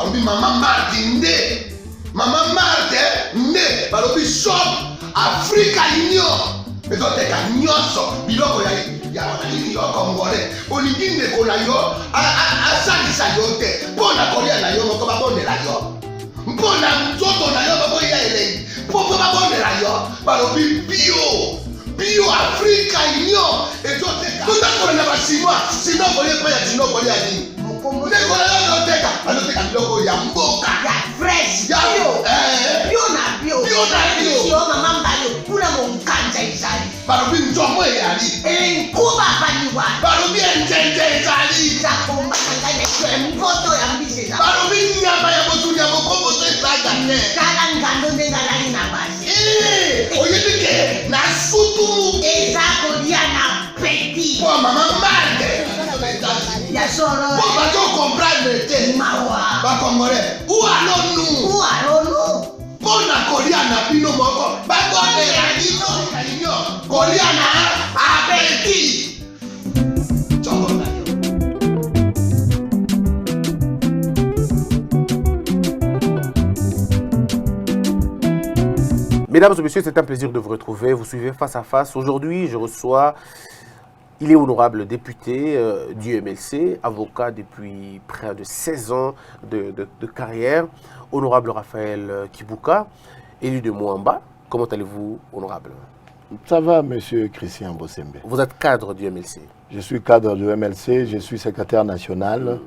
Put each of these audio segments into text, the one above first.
balobi Maman Marthe nde. Maman Marthe nde. Balobi shop Africa Union. Ezoteka nyonso biloko ya wananini yo Congolais. Olingi ndeko na yo asalisa yo te. Mpona kolia na yo moko babondela yo. Mpona nzoto na yo baboya elengi. Mpo babondela yo. Balobi bio Africa Union. Ezoteka. Tutakola na basinois. Sino kolia pa ya sino kolia nini. Ndeko na yo ezoteka. Azoteka biloko ya mboka. Ya fresh. Ya bio na bio. Bio na bio. Yo mama mbalo kuna monkanja izali. Balobi nzomo eyali. Nkuba baliwa. Balobi enjenje ezali. Zakomba kanganya kwe mvoto ya mbise za. Balobi nyama ya botu ya bokombo to ezaga ne. Kala ngando ndenga lali na basi. Oyebike na sutu. Ezako dia na peti. Po Maman Marthe. Ya soro. Po bato comprendre te. Mawa. Ba Congolais. Ou allons-nous? Où allons-nous? Pona kolia na bino moko. Ba bonne la bino kalinyo. Kolia na appétit. Chongona. Mesdames et messieurs, c'est un plaisir de vous retrouver. Vous suivez Face à Face. Aujourd'hui, je reçois, il est honorable député du MLC, avocat depuis près de 16 ans de carrière, honorable Raphaël Kibuka, élu de Moamba. Comment allez-vous, honorable? Ça va, monsieur Christian Bossembe. Vous êtes cadre du MLC. Je suis cadre du MLC, je suis secrétaire national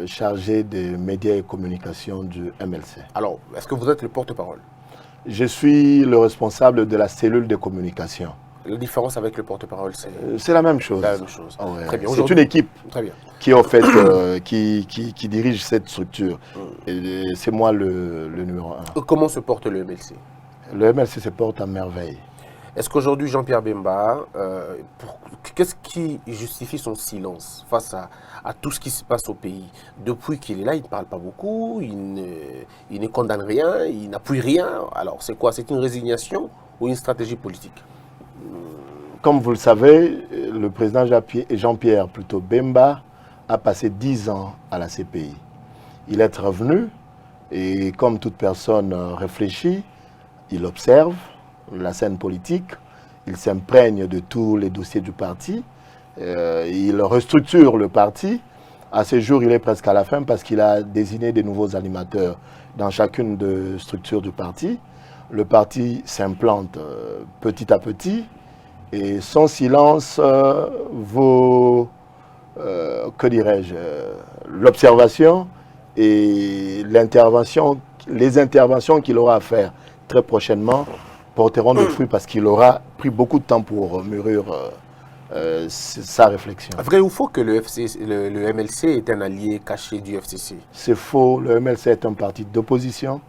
chargé des médias et communications du MLC. Alors, est-ce que vous êtes le porte-parole? Je suis le responsable de la cellule de communication. La différence avec le porte-parole, c'est la même chose. La même chose. Ah ouais. Très bien. C'est une équipe Très bien. qui, en fait, qui dirige cette structure. Et c'est moi le numéro 1. Comment se porte le MLC? Le MLC se porte à merveille. Est-ce qu'aujourd'hui, Jean-Pierre Bemba, qu'est-ce qui justifie son silence face à tout ce qui se passe au pays? Depuis qu'il est là, il ne parle pas beaucoup, il ne condamne rien, il n'appuie rien. Alors, c'est quoi? C'est une résignation ou une stratégie politique? Comme vous le savez, le président Jean-Pierre Bemba a passé 10 ans à la CPI. Il est revenu et comme toute personne réfléchit, il observe la scène politique, il s'imprègne de tous les dossiers du parti, il restructure le parti. À ce jour, il est presque à la fin parce qu'il a désigné de nouveaux animateurs dans chacune des structures du parti. Le parti s'implante petit à petit et son silence vaut, que dirais-je, l'observation et l'intervention, les interventions qu'il aura à faire très prochainement porteront des fruits parce qu'il aura pris beaucoup de temps pour mûrir sa réflexion. Vrai ou faux que le MLC est un allié caché du FCC? C'est faux. Le MLC est un parti d'opposition.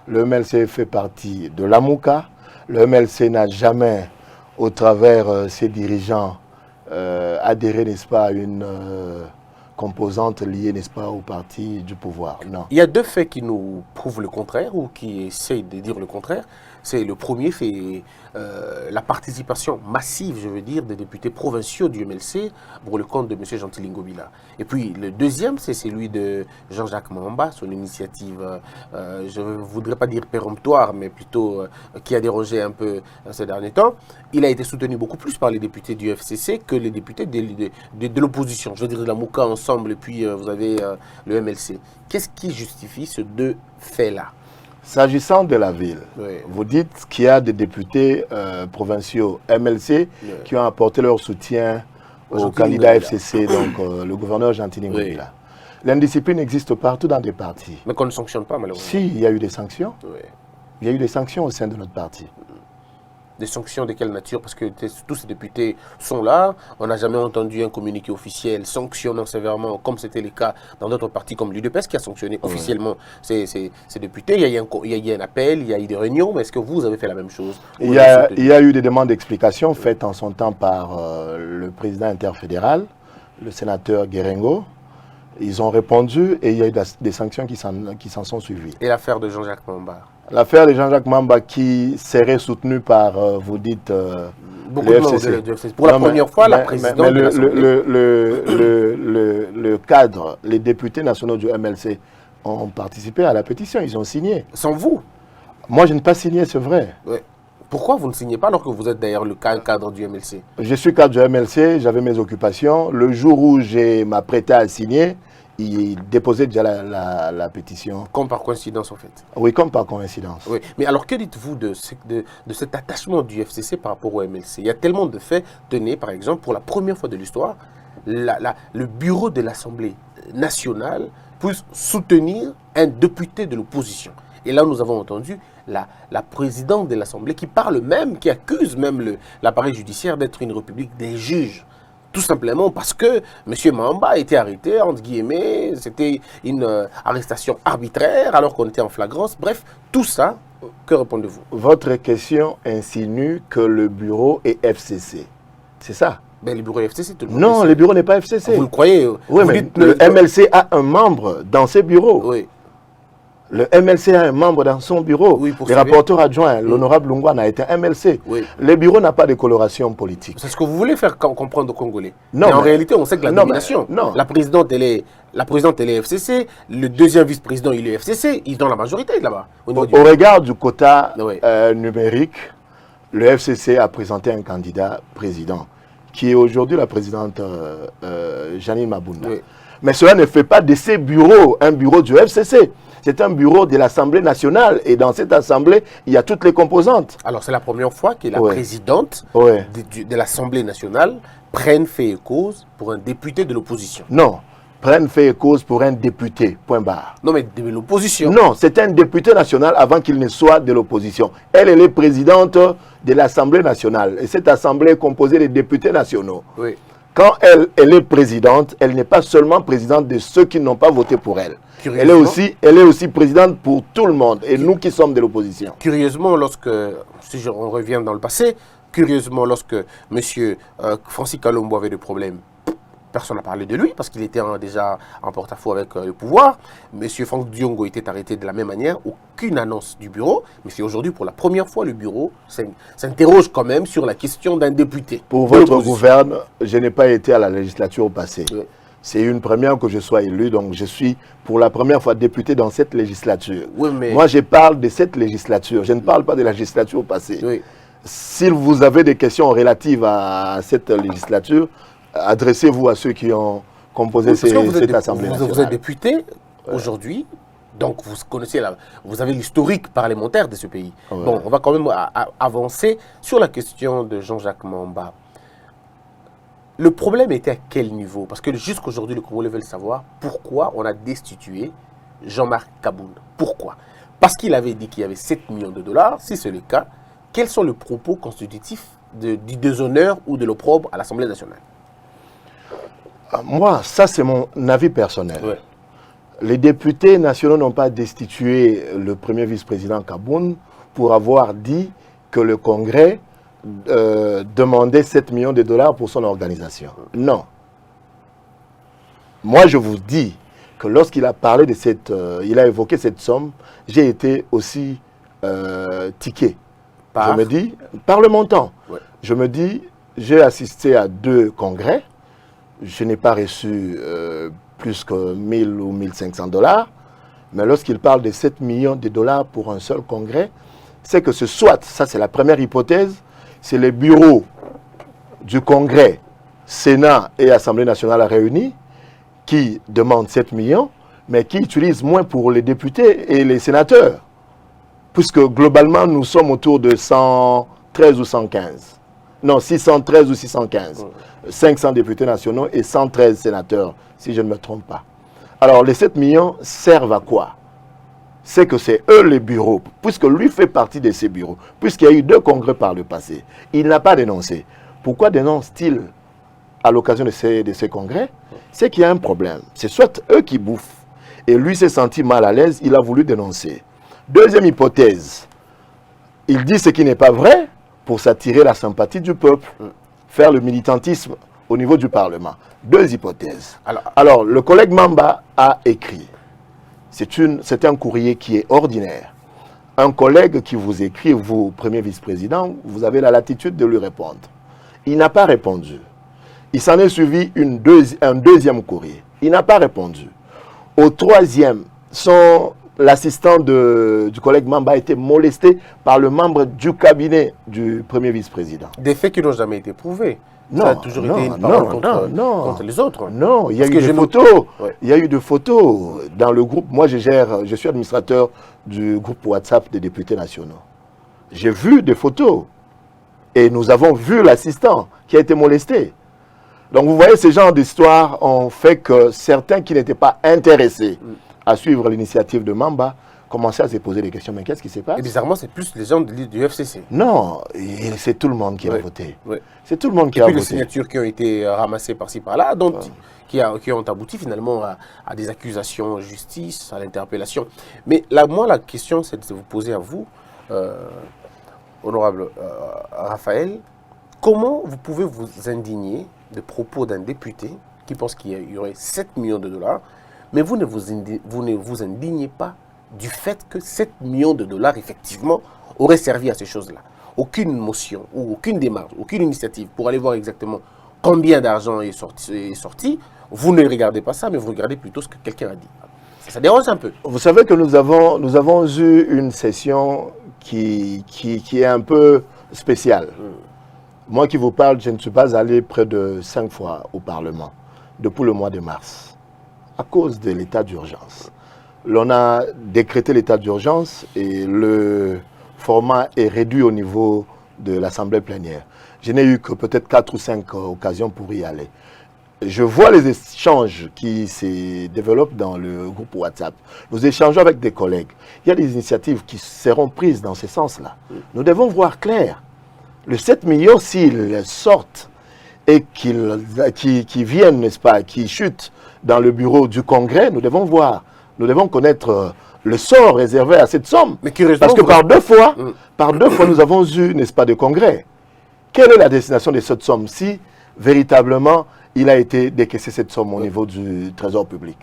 Le MLC fait partie de l'AMUCA. Le MLC n'a jamais, au travers ses dirigeants, adhéré, n'est-ce pas, à une composante liée, n'est-ce pas, au parti du pouvoir. Non. Il y a deux faits qui nous prouvent le contraire ou qui essayent de dire le contraire. C'est le premier fait la participation massive, je veux dire, des députés provinciaux du MLC pour le compte de M. Gentil Ngobila. Et puis le deuxième, c'est celui de Jean-Jacques Mamba, son initiative, je ne voudrais pas dire péremptoire, mais plutôt qui a dérangé un peu ces derniers temps. Il a été soutenu beaucoup plus par les députés du FCC que les députés de l'opposition. Je veux dire de la MOUCA ensemble, et puis vous avez le MLC. Qu'est-ce qui justifie ces deux faits-là? S'agissant de la ville, oui, vous dites qu'il y a des députés provinciaux MLC qui ont apporté leur soutien au candidat FCC, donc le gouverneur Gentil Ngobila. L'indiscipline existe partout dans des partis. Mais qu'on ne sanctionne pas malheureusement. Si, il y a eu des sanctions. Oui. Il y a eu des sanctions au sein de notre parti. Des sanctions de quelle nature? Parce que tous ces députés sont là. On n'a jamais entendu un communiqué officiel sanctionnant sévèrement, comme c'était le cas dans d'autres partis comme l'UDPS qui a sanctionné officiellement ces députés. Il y a eu un appel, il y a eu des réunions, mais est-ce que vous avez fait la même chose? Il y a eu des demandes d'explication faites en son temps par le président interfédéral, le sénateur Guérengo. Ils ont répondu et il y a eu des sanctions qui s'en sont suivies. Et l'affaire de Jean-Jacques Mamba? L'affaire de Jean-Jacques Mamba qui serait soutenue par, vous dites, beaucoup de FCC. Pour la première fois, la présidente de l'Assemblée. Le cadre, les députés nationaux du MLC ont participé à la pétition, ils ont signé. Sans vous. Moi, je n'ai pas signé, c'est vrai. Ouais. Pourquoi vous ne signez pas alors que vous êtes d'ailleurs le cadre du MLC? Je suis cadre du MLC, j'avais mes occupations. Le jour où je m'apprêtais à signer, il déposait déjà la pétition. Comme par coïncidence, en fait. Oui, comme par coïncidence. Oui. Mais alors, que dites-vous de cet attachement du FCC par rapport au MLC? Il y a tellement de faits. Tenez, par exemple, pour la première fois de l'histoire, le bureau de l'Assemblée nationale puisse soutenir un député de l'opposition. Et là, nous avons entendu la présidente de l'Assemblée qui parle même, qui accuse même l'appareil judiciaire d'être une république des juges. Tout simplement parce que M. Mamba a été arrêté, entre guillemets, c'était une arrestation arbitraire alors qu'on était en flagrance. Bref, tout ça, que répondez-vous? Votre question insinue que le bureau est FCC. C'est ça? Ben, le bureau FCC, tout le monde Non, le le bureau n'est pas FCC. Vous le croyez? Oui, Vous mais dites le MLC a un membre dans ses bureaux. Oui. Le MLC a un membre dans son bureau. Oui, pour le savoir. rapporteur adjoint, l'honorable Lungwana, a été MLC. Oui. Le bureau n'a pas de coloration politique. C'est ce que vous voulez faire comprendre aux Congolais. Non, mais en mais- réalité, on sait que la non, mais- domination, non. la présidente, elle est FCC, le deuxième vice-président, il est FCC, ils ont la majorité là-bas. Au niveau du- Au regard du quota Oui. numérique, le FCC a présenté un candidat président, qui est aujourd'hui la présidente Janine Mabunda. Oui. Mais cela ne fait pas de ces bureaux un bureau du FCC. C'est un bureau de l'Assemblée nationale. Et dans cette Assemblée, il y a toutes les composantes. Alors, c'est la première fois que la Ouais. présidente Ouais. de l'Assemblée nationale prenne fait et cause pour un député de l'opposition. Non, prennent fait et cause pour un député, point barre. Non, mais de l'opposition. Non, c'est un député national avant qu'il ne soit de l'opposition. Elle est présidente de l'Assemblée nationale. Et cette Assemblée est composée de députés nationaux. Oui. Quand elle est présidente, elle n'est pas seulement présidente de ceux qui n'ont pas voté pour elle. Elle est aussi présidente pour tout le monde. Et nous qui sommes de l'opposition. Curieusement, on revient dans le passé, curieusement, lorsque M. Francis Kalombo avait des problèmes, personne n'a parlé de lui parce qu'il était déjà en porte-à-faux avec le pouvoir. M. Franck Diongo était arrêté de la même manière, aucune annonce du bureau. Mais c'est aujourd'hui, pour la première fois, le bureau s'interroge quand même sur la question d'un député. Pour de votre l'opposition. gouverne, je n'ai pas été à la législature passée. Oui. C'est une première que je sois élu, donc je suis pour la première fois député dans cette législature. Oui, mais- Moi, je parle de cette législature, je ne parle pas de la législature passée. Oui. Si vous avez des questions relatives à cette législature, adressez-vous à ceux qui ont composé Oui, parce que cette Assemblée vous nationale. êtes député aujourd'hui, donc vous connaissez, vous avez l'historique parlementaire de ce pays. Ouais. Bon, on va quand même avancer sur la question de Jean-Jacques Mamba. Le problème était à quel niveau? Parce que jusqu'aujourd'hui, les Congolais veulent savoir pourquoi on a destitué Jean-Marc Kaboun. Pourquoi? Parce qu'il avait dit qu'il y avait 7 millions de dollars. Si c'est le cas, quels sont les propos constitutifs du déshonneur ou de l'opprobre à l'Assemblée nationale? Moi, ça c'est mon avis personnel. Ouais. Les députés nationaux n'ont pas destitué le premier vice-président Kaboun pour avoir dit que le Congrès demandait 7 millions de dollars pour son organisation. Non. Moi, je vous dis que lorsqu'il a parlé de il a évoqué cette somme, j'ai été aussi tiqué. Par- Je me dis, par le montant. Ouais. Je me dis, j'ai assisté à 2 congrès, je n'ai pas reçu plus que 1000 ou 1500 dollars, mais lorsqu'il parle de 7 millions de dollars pour un seul congrès, c'est que ça c'est la première hypothèse, c'est les bureaux du Congrès, Sénat et Assemblée nationale réunis qui demandent 7 millions, mais qui utilisent moins pour les députés et les sénateurs. Puisque globalement, nous sommes autour de 113 ou 115. Non, 613 ou 615. 500 députés nationaux et 113 sénateurs, si je ne me trompe pas. Alors, les 7 millions servent à quoi? C'est que c'est eux les bureaux, puisque lui fait partie de ces bureaux, puisqu'il y a eu 2 congrès par le passé. Il n'a pas dénoncé. Pourquoi dénonce-t-il à l'occasion de ces congrès? C'est qu'il y a un problème. C'est soit eux qui bouffent, et lui s'est senti mal à l'aise, il a voulu dénoncer. Deuxième hypothèse, il dit ce qui n'est pas vrai pour s'attirer la sympathie du peuple, faire le militantisme au niveau du Parlement. 2 hypothèses. Alors, le collègue Mamba a écrit. C'est un courrier qui est ordinaire. Un collègue qui vous écrit, vous, premier vice-président, vous avez la latitude de lui répondre. Il n'a pas répondu. Il s'en est suivi un deuxième courrier. Il n'a pas répondu. Au 3e l'assistant du collègue Mamba a été molesté par le membre du cabinet du premier vice-président. Des faits qui n'ont jamais été prouvés. Non, ça a toujours été une parole contre les autres. Non, il y a Parce eu que des photos. Ouais. Il y a eu des photos dans le groupe. Moi, je suis administrateur du groupe WhatsApp des députés nationaux. J'ai vu des photos. Et nous avons vu l'assistant qui a été molesté. Donc, vous voyez, ce genre d'histoire ont fait que certains qui n'étaient pas intéressés à suivre l'initiative de Mamba commençaient à se poser des questions. Mais qu'est-ce qui se passe? Et bizarrement, c'est plus les gens du FCC. Non, c'est tout le monde qui a voté. Oui. C'est tout le monde qui a voté. Et puis les signatures qui ont été ramassées par-ci par-là, donc qui ont abouti finalement à des accusations en justice, à l'interpellation. Mais là, moi, la question, c'est de vous poser à vous, honorable Raphaël, comment vous pouvez vous indigner des propos d'un député qui pense qu'il y aurait 7 millions de dollars, mais vous ne vous indignez pas du fait que 7 millions de dollars, effectivement, auraient servi à ces choses-là. Aucune motion, ou aucune démarche, aucune initiative pour aller voir exactement combien d'argent est sorti. Vous ne regardez pas ça, mais vous regardez plutôt ce que quelqu'un a dit. Ça dérange un peu. Vous savez que nous avons eu une session qui est un peu spéciale. Moi qui vous parle, je ne suis pas allé près de 5 fois au Parlement depuis le mois de mars, à cause de l'état d'urgence. L'on a décrété l'état d'urgence et le format est réduit au niveau de l'Assemblée plénière. Je n'ai eu que peut-être 4 ou 5 occasions pour y aller. Je vois les échanges qui se développent dans le groupe WhatsApp. Nous échangeons avec des collègues. Il y a des initiatives qui seront prises dans ce sens-là. Nous devons voir clair. Le 7 millions, s'ils sortent et qu'ils viennent, n'est-ce pas, qu'ils chutent dans le bureau du Congrès, nous devons voir. Nous devons connaître le sort réservé à cette somme. Mais parce que par deux fois, nous avons eu, n'est-ce pas, de Congrès. Quelle est la destination de cette somme si véritablement il a été décaissé cette somme au niveau du Trésor public?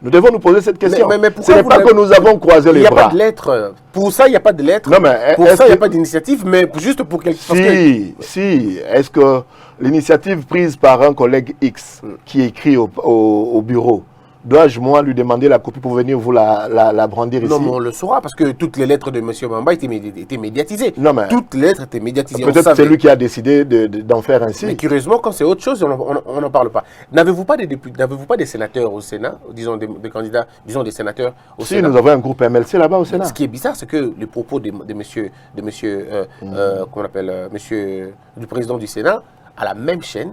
Nous devons nous poser cette question. Mais ce n'est pas que nous avons croisé les bras. Il n'y a pas de lettre. Pour ça, il n'y a pas de lettre. Non, mais pour ça, il n'y a pas d'initiative, mais juste pour quelque chose. Si. Est-ce que l'initiative prise par un collègue X qui écrit au bureau, dois-je, moi, lui demander la copie pour venir vous la brandir ici? Non, mais on le saura, parce que toutes les lettres de M. Mamba étaient médiatisées. Non, mais toutes les lettres étaient médiatisées. Peut-être c'est lui qui a décidé d'en faire ainsi. Mais curieusement, quand c'est autre chose, on n'en parle pas. N'avez-vous pas des sénateurs au Sénat, disons des candidats, disons des sénateurs au Sénat? Si, nous avons un groupe MLC là-bas au Sénat. Ce qui est bizarre, c'est que les propos du président du Sénat, à la même chaîne,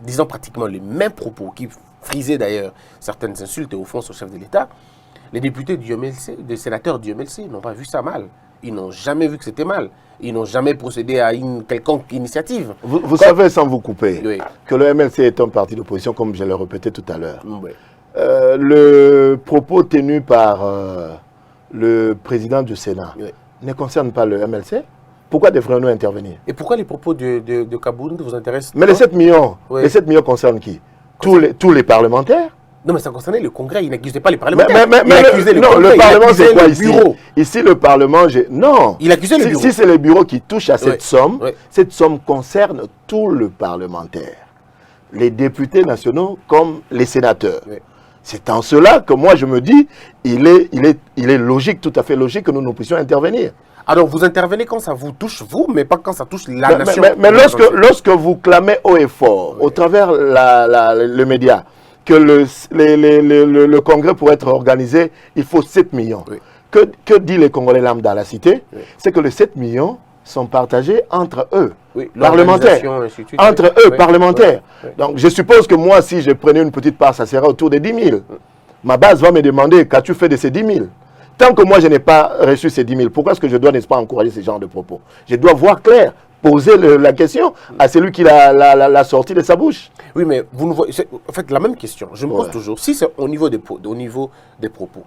disant pratiquement les mêmes propos, qui frisaient d'ailleurs certaines insultes et offenses au chef de l'État, les députés du MLC, des sénateurs du MLC n'ont pas vu ça mal. Ils n'ont jamais vu que c'était mal. Ils n'ont jamais procédé à une quelconque initiative. Vous savez, sans vous couper, que le MLC est un parti d'opposition, comme je l'ai répété tout à l'heure. Le propos tenu par le président du Sénat ne concerne pas le MLC. Pourquoi devrions-nous intervenir? Et pourquoi les propos de Kabound vous intéressent? Mais les 7 millions, les 7 millions concernent qui? Tous les parlementaires? Non, mais ça concernait le Congrès, il n'accusait pas les parlementaires. Le Parlement, c'est quoi ici? Ici, le Parlement, non. Il accusait le bureau. Si c'est le bureau qui touche à cette somme concerne tout le parlementaire. Les députés nationaux comme les sénateurs. C'est en cela que moi, je me dis, il est logique, tout à fait logique que nous puissions intervenir. Alors, vous intervenez quand ça vous touche, vous, mais pas quand ça touche la nation. Mais lorsque vous clamez haut et fort, au travers le média, que le congrès pour être organisé, il faut 7 millions. Que dit les Congolais lambda à la cité? C'est que les 7 millions sont partagés entre eux, parlementaires. Entre eux, parlementaires. Donc, je suppose que moi, si je prenais une petite part, ça serait autour de 10 000. Ma base va me demander, qu'as-tu fait de ces 10 000? Tant que moi, je n'ai pas reçu ces 10 000, pourquoi est-ce que je dois, n'est-ce pas, encourager ce genre de propos? Je dois voir clair, poser la question à celui qui l'a sorti de sa bouche. Oui, mais vous nous voyez, en fait, la même question, je me pose toujours, si c'est au niveau des propos,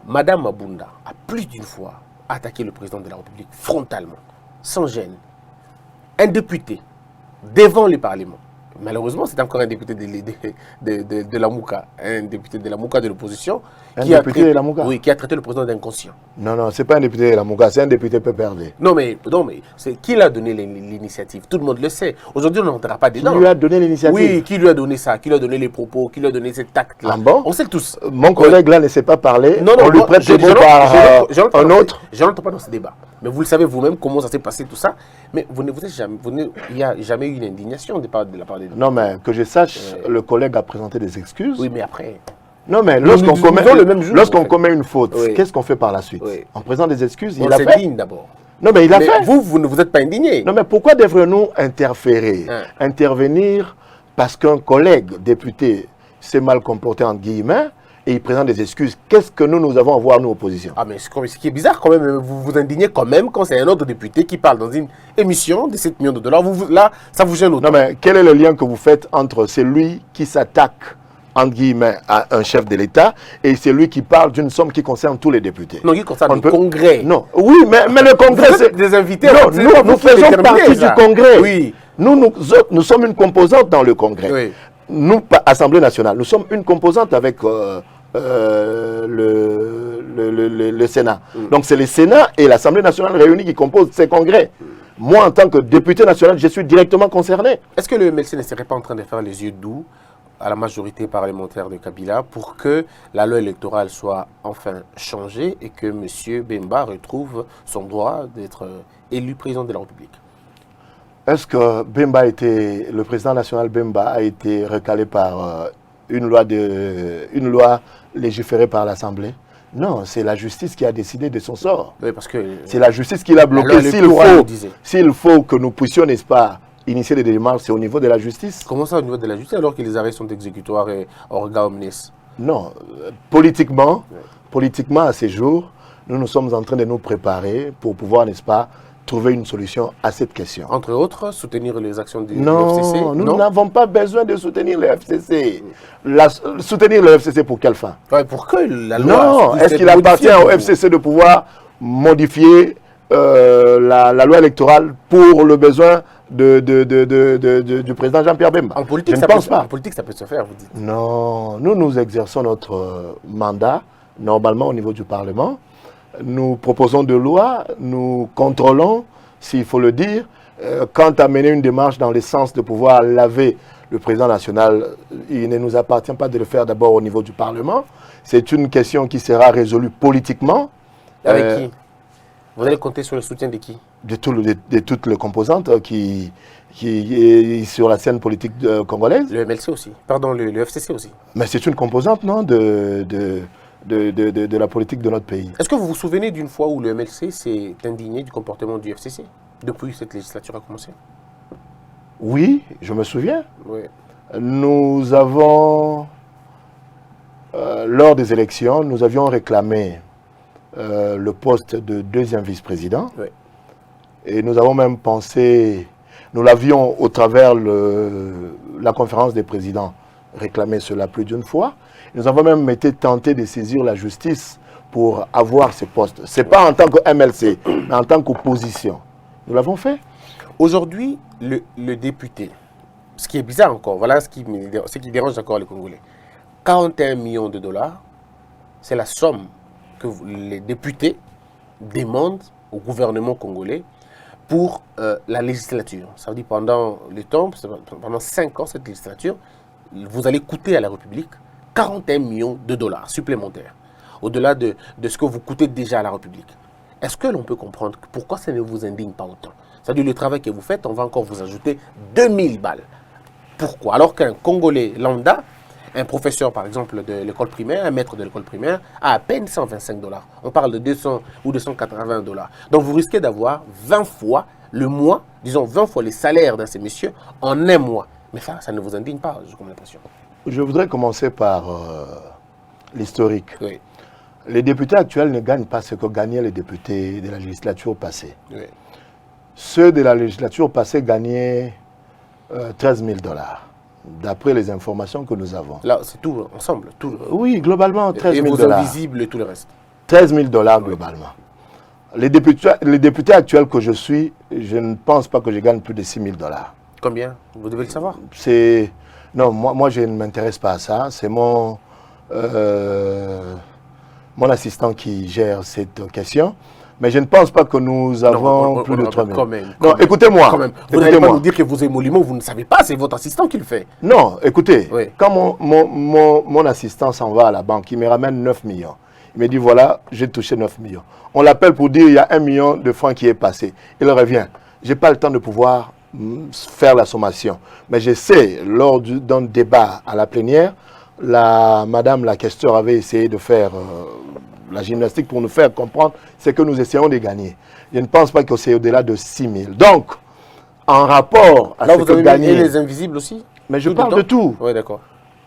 Madame Mabunda a plus d'une fois attaqué le président de la République frontalement, sans gêne. Un député, devant le Parlement, Malheureusement, c'est encore un député de la Mouka, un député de la Mouka de l'opposition. Un député de la Mouka? Oui, qui a traité le président d'inconscient. Non, non, ce n'est pas un député de la Mouka, c'est un député PPRD. Non, mais c'est qui l'a donné l'initiative? Tout le monde le sait. Aujourd'hui, on n'entrera pas dedans. Qui lui a donné l'initiative? Oui, qui lui a donné ça? Qui lui a donné les propos? Qui lui a donné cet acte-là? Ah bon? On sait tous. Mon collègue là ne sait pas parler. Non, non, on lui prête le mot par un autre. Je n'entre pas dans ce débat. Mais vous le savez vous-même comment ça s'est passé, tout ça. Mais il n'y a jamais eu une indignation de la part des... Non, mais que je sache, le collègue a présenté des excuses. Oui, mais après... Non, mais nous lorsqu'on commet une faute, oui. qu'est-ce qu'on fait par la suite? Oui. On présente des excuses, On il a fait. s'indigne d'abord. Non, mais il a fait. Vous ne vous êtes pas indigné. Non, mais pourquoi devrions-nous interférer, intervenir parce qu'un collègue député s'est mal comporté, entre guillemets, et il présente des excuses? Qu'est-ce que nous avons à voir, nous, opposition? Ah, mais ce qui est bizarre quand même, vous vous indignez quand même quand c'est un autre député qui parle dans une émission de 7 millions de dollars. Là, ça vous gêne autant. Non, mais quel est le lien que vous faites entre celui qui s'attaque, entre guillemets, à un chef de l'État et celui qui parle d'une somme qui concerne tous les députés? Non, qui concerne le Congrès. Non, oui, mais le Congrès, c'est... des invités. Non, nous faisons partie du Congrès. Oui. Nous sommes une composante dans le Congrès. Oui. Nous, Assemblée nationale, nous sommes une composante avec le Sénat. Donc c'est le Sénat et l'Assemblée nationale réunis qui composent ces congrès. Moi, en tant que député national, je suis directement concerné. Est-ce que le MLC ne serait pas en train de faire les yeux doux à la majorité parlementaire de Kabila pour que la loi électorale soit enfin changée et que M. Bemba retrouve son droit d'être élu président de la République? Est-ce que le président national Bemba a été recalé par une loi légiférée par l'Assemblée? Non, c'est la justice qui a décidé de son sort. Oui, parce que... C'est la justice qui l'a bloqué. S'il faut que nous puissions, n'est-ce pas, initier des démarches, c'est au niveau de la justice. Comment ça, au niveau de la justice, alors que les arrêts sont exécutoires et orga omnes? Non, politiquement, à ces jours, nous sommes en train de nous préparer pour pouvoir, n'est-ce pas, trouver une solution à cette question. Entre autres, soutenir les actions du FCC? Non, nous n'avons pas besoin de soutenir le FCC. Soutenir le FCC pour quelle fin? Ouais, pour que la loi... Non, est-ce qu'il appartient au FCC de pouvoir modifier la loi électorale pour le besoin du président Jean-Pierre Bemba? En politique, je ne pense pas. En politique, ça peut se faire, vous dites? Non, nous exerçons notre mandat, normalement au niveau du Parlement. Nous proposons de lois, nous contrôlons, s'il faut le dire. Quant à mener une démarche dans le sens de pouvoir laver le président national, il ne nous appartient pas de le faire d'abord au niveau du Parlement. C'est une question qui sera résolue politiquement. Avec qui? Vous allez compter sur le soutien de qui? De toutes les composantes qui est sur la scène politique congolaise. Le MLC aussi, pardon, le FCC aussi. Mais c'est une composante, non, de la politique de notre pays. Est-ce que vous vous souvenez d'une fois où le MLC s'est indigné du comportement du FCC depuis que cette législature a commencé? Oui, je me souviens. Oui. Nous avons, lors des élections, nous avions réclamé le poste de deuxième vice-président. Oui. Et nous avons même pensé, nous l'avions au travers la conférence des présidents réclamé cela plus d'une fois. Nous avons même été tentés de saisir la justice pour avoir ce poste. Ce n'est pas en tant que MLC, mais en tant qu'opposition. Nous l'avons fait. Aujourd'hui, le député, ce qui est bizarre encore, voilà ce qui dérange encore les Congolais. 41 millions de dollars, c'est la somme que les députés demandent au gouvernement congolais pour la législature. Ça veut dire pendant 5 ans, cette législature, vous allez coûter à la République 41 millions de dollars supplémentaires, au-delà de ce que vous coûtez déjà à la République. Est-ce que l'on peut comprendre pourquoi ça ne vous indigne pas autant? C'est-à-dire le travail que vous faites, on va encore vous ajouter 2000 balles. Pourquoi? Alors qu'un Congolais lambda, un professeur par exemple de l'école primaire, un maître de l'école primaire, a à peine 125 dollars. On parle de 200 ou 280 dollars. Donc vous risquez d'avoir 20 fois le mois, disons 20 fois les salaires de ces messieurs en un mois. Mais ça ne vous indigne pas, j'ai comme l'impression. Je voudrais commencer par l'historique. Oui. Les députés actuels ne gagnent pas ce que gagnaient les députés de la législature passée. Oui. Ceux de la législature passée gagnaient 13 000 dollars, d'après les informations que nous avons. Là, c'est tout ensemble tout. Oui, globalement, 13 000 dollars. Et vos invisibles et tout le reste. 13 000 dollars globalement. Les députés actuels que je suis, je ne pense pas que je gagne plus de 6 000 dollars. Combien? Vous devez le savoir. Non, moi je ne m'intéresse pas à ça. C'est mon assistant qui gère cette question. Mais je ne pense pas que nous avons plus de 3 000. Non, écoutez-moi. Vous n'allez pas nous dire que vos émoluments, vous ne savez pas, c'est votre assistant qui le fait. Non, écoutez, Oui. quand mon assistant s'en va à la banque, il me ramène 9 millions. Il me dit, voilà, j'ai touché 9 millions. On l'appelle pour dire, il y a 1 million de francs qui est passé. Il revient. Je n'ai pas le temps de pouvoir faire la sommation. Mais je sais, lors d'un débat à la plénière, madame la questeur avait essayé de faire la gymnastique pour nous faire comprendre ce que nous essayons de gagner. Je ne pense pas que c'est au-delà de 6 000. Donc, en rapport à Là, ce vous que avez gagner... mis les invisibles aussi? Mais je parle de tout. Oui, d'accord.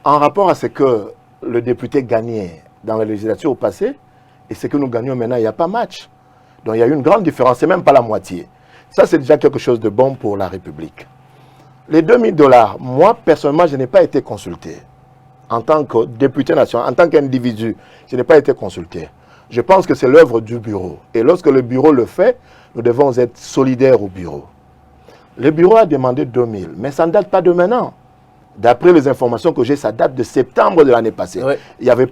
En rapport à ce que le député gagnait dans la législature passée et ce que nous gagnons maintenant, il n'y a pas match. Donc il y a une grande différence, c'est même pas la moitié. Ça, c'est déjà quelque chose de bon pour la République. Les 2 000 $, moi, personnellement, je n'ai pas été consulté. En tant que député national, en tant qu'individu, je n'ai pas été consulté. Je pense que c'est l'œuvre du bureau. Et lorsque le bureau le fait, nous devons être solidaires au bureau. Le bureau a demandé 2 000, mais ça ne date pas de maintenant. D'après les informations que j'ai, ça date de septembre de l'année passée. Ouais. Il n'y avait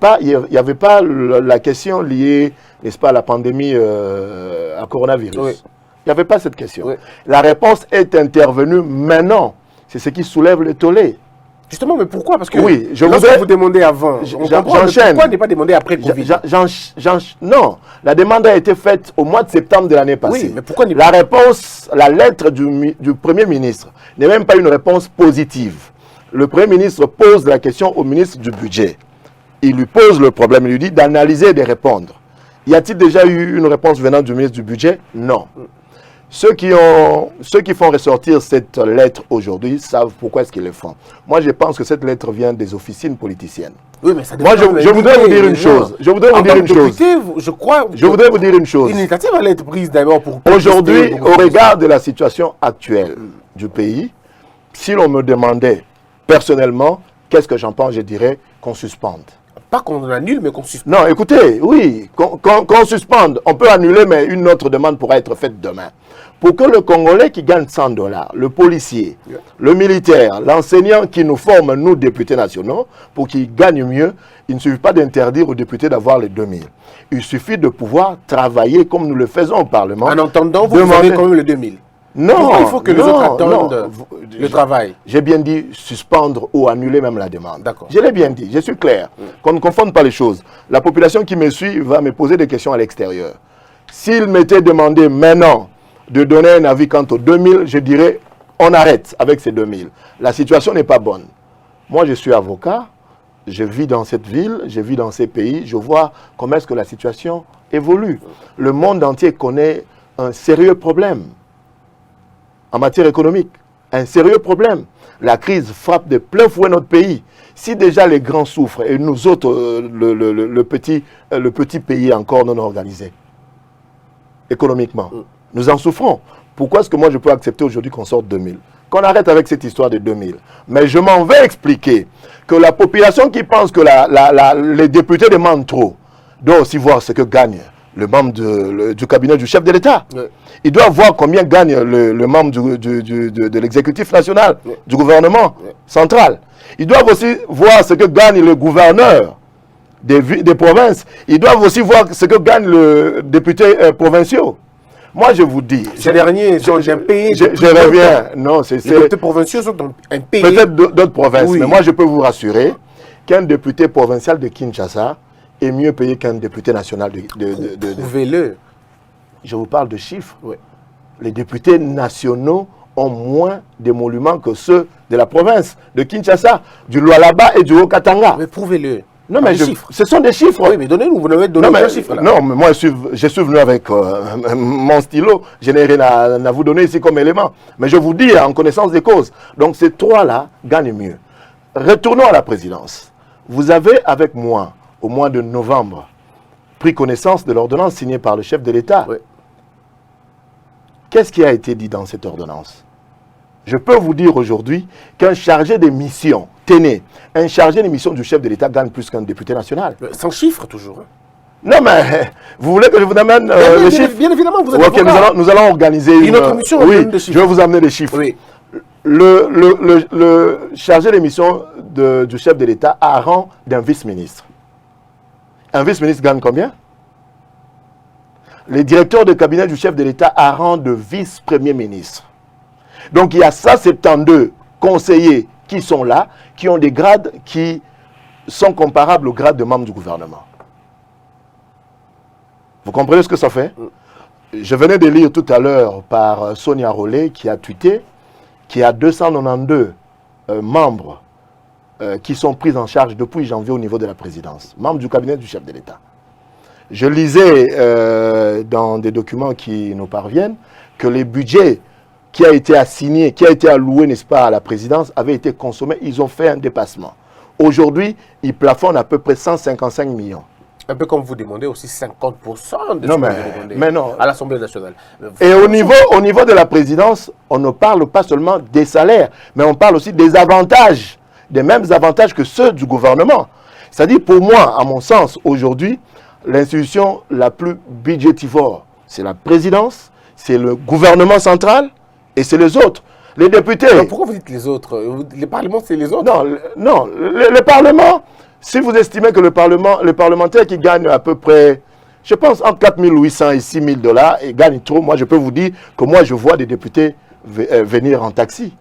pas la question liée, n'est-ce pas, à la pandémie à coronavirus. Oui. Il n'y avait pas cette question. Oui. La réponse est intervenue maintenant. C'est ce qui soulève le tollé. Justement, mais pourquoi? Parce que oui, lorsque vous demandez avant, on comprend, mais j'enchaîne. pourquoi n'est pas demandé après le Covid? Non, la demande a été faite au mois de septembre de l'année passée. Oui, mais pourquoi la réponse, la lettre du Premier ministre n'est même pas une réponse positive. Le Premier ministre pose la question au ministre du Budget. Il lui pose le problème, il lui dit d'analyser et de répondre. Y a-t-il déjà eu une réponse venant du ministre du Budget? Non. Ceux qui font ressortir cette lettre aujourd'hui savent pourquoi est-ce qu'ils le font. Moi, je pense que cette lettre vient des officines politiciennes. Oui, mais ça Moi, je voudrais vous dire une chose. Je voudrais vous dire une chose. Je crois. Je voudrais vous dire une chose. Une initiative allait être prise d'abord pour. Aujourd'hui, au regard de la situation actuelle du pays, si l'on me demandait personnellement qu'est-ce que j'en pense, je dirais qu'on suspende. Pas qu'on annule, mais qu'on suspende. Non, écoutez, oui, qu'on suspende. On peut annuler, mais une autre demande pourra être faite demain. Pour que le Congolais qui gagne 100 $, le policier, le militaire, l'enseignant qui nous forme, nous, députés nationaux, pour qu'il gagne mieux, il ne suffit pas d'interdire aux députés d'avoir les 2 000. Il suffit de pouvoir travailler comme nous le faisons au Parlement. En entendant, vous avez quand même les 2 000. Non, pourquoi il faut que les autres attendent le travail? J'ai bien dit suspendre ou annuler même la demande. D'accord. Je l'ai bien dit, je suis clair. Qu'on ne confonde pas les choses. La population qui me suit va me poser des questions à l'extérieur. S'il m'était demandé maintenant de donner un avis quant aux 2 000, je dirais on arrête avec ces 2 000. La situation n'est pas bonne. Moi, je suis avocat, je vis dans cette ville, je vis dans ces pays, je vois comment est-ce que la situation évolue. Le monde entier connaît un sérieux problème en matière économique, un sérieux problème. La crise frappe de plein fouet notre pays. Si déjà les grands souffrent et nous autres, le petit pays encore non organisé, économiquement, nous en souffrons. Pourquoi est-ce que moi je peux accepter aujourd'hui qu'on sorte 2 000? Qu'on arrête avec cette histoire de 2 000. Mais je m'en vais expliquer que la population qui pense que les députés demandent trop doit aussi voir ce que gagne le membre du cabinet du chef de l'État. Oui. Il doit voir combien gagne le membre de l'exécutif national, oui, du gouvernement, oui, central. Ils doivent aussi voir ce que gagne le gouverneur des provinces. Ils doivent aussi voir ce que gagne le député provinciaux. Moi, je vous dis... Ces derniers sont impayés. Je reviens. Non, c'est... Les députés provinciaux sont impayés. Peut-être d'autres provinces, oui, mais moi, je peux vous rassurer qu'un député provincial de Kinshasa est mieux payé qu'un député national de... Prouvez-le. Je vous parle de chiffres. Oui. Les députés nationaux ont moins d'émoluments que ceux de la province de Kinshasa, du Lualaba et du Haut-Katanga. Mais prouvez-le. Non, mais ce sont des chiffres. Oui, mais donnez-nous, vous n'avez donné aucun chiffre. Là. Non, mais moi, je suis venu avec mon stylo. Je n'ai rien à vous donner ici comme élément. Mais je vous dis en connaissance des causes. Donc, ces trois-là gagnent mieux. Retournons à la présidence. Vous avez, avec moi, au mois de novembre, pris connaissance de l'ordonnance signée par le chef de l'État. Oui. Qu'est-ce qui a été dit dans cette ordonnance? Je peux vous dire aujourd'hui qu'un chargé de mission, tenez, un chargé de mission du chef de l'État gagne plus qu'un député national. Sans chiffre, toujours. Non, mais vous voulez que je vous amène les chiffres? Bien évidemment, vous êtes okay, nous allons organiser une autre mission. Oui, je vais vous amener les chiffres. Oui. le chargé de mission du chef de l'État a rang d'un vice-ministre. Un vice-ministre gagne combien? Le directeur de cabinet du chef de l'État a rang de vice-premier ministre. Donc il y a 172 conseillers qui sont là, qui ont des grades qui sont comparables aux grades de membres du gouvernement. Vous comprenez ce que ça fait? Je venais de lire tout à l'heure par Sonia Rollet qui a tweeté qu'il y a 292 membres qui sont pris en charge depuis janvier au niveau de la présidence, membres du cabinet du chef de l'État. Je lisais dans des documents qui nous parviennent que les budgets qui a été assigné, qui a été alloué, n'est-ce pas, à la présidence, avait été consommé. Ils ont fait un dépassement. Aujourd'hui, ils plafonnent à peu près 155 millions. Un peu comme vous demandez aussi 50% de Non, ce que mais- vous demandez mais non. à l'Assemblée nationale. Et au niveau de la présidence, on ne parle pas seulement des salaires, mais on parle aussi des avantages, des mêmes avantages que ceux du gouvernement. C'est-à-dire, pour moi, à mon sens, aujourd'hui, l'institution la plus budgétivore, c'est la présidence, c'est le gouvernement central et c'est les autres. Les députés... Alors, pourquoi vous dites les autres? Les parlements, c'est les autres? Non, le Parlement, si vous estimez que le parlementaire qui gagne à peu près, je pense, entre 4 800 et 6 000 dollars, et gagne trop, moi je peux vous dire que moi je vois des députés venir en taxi.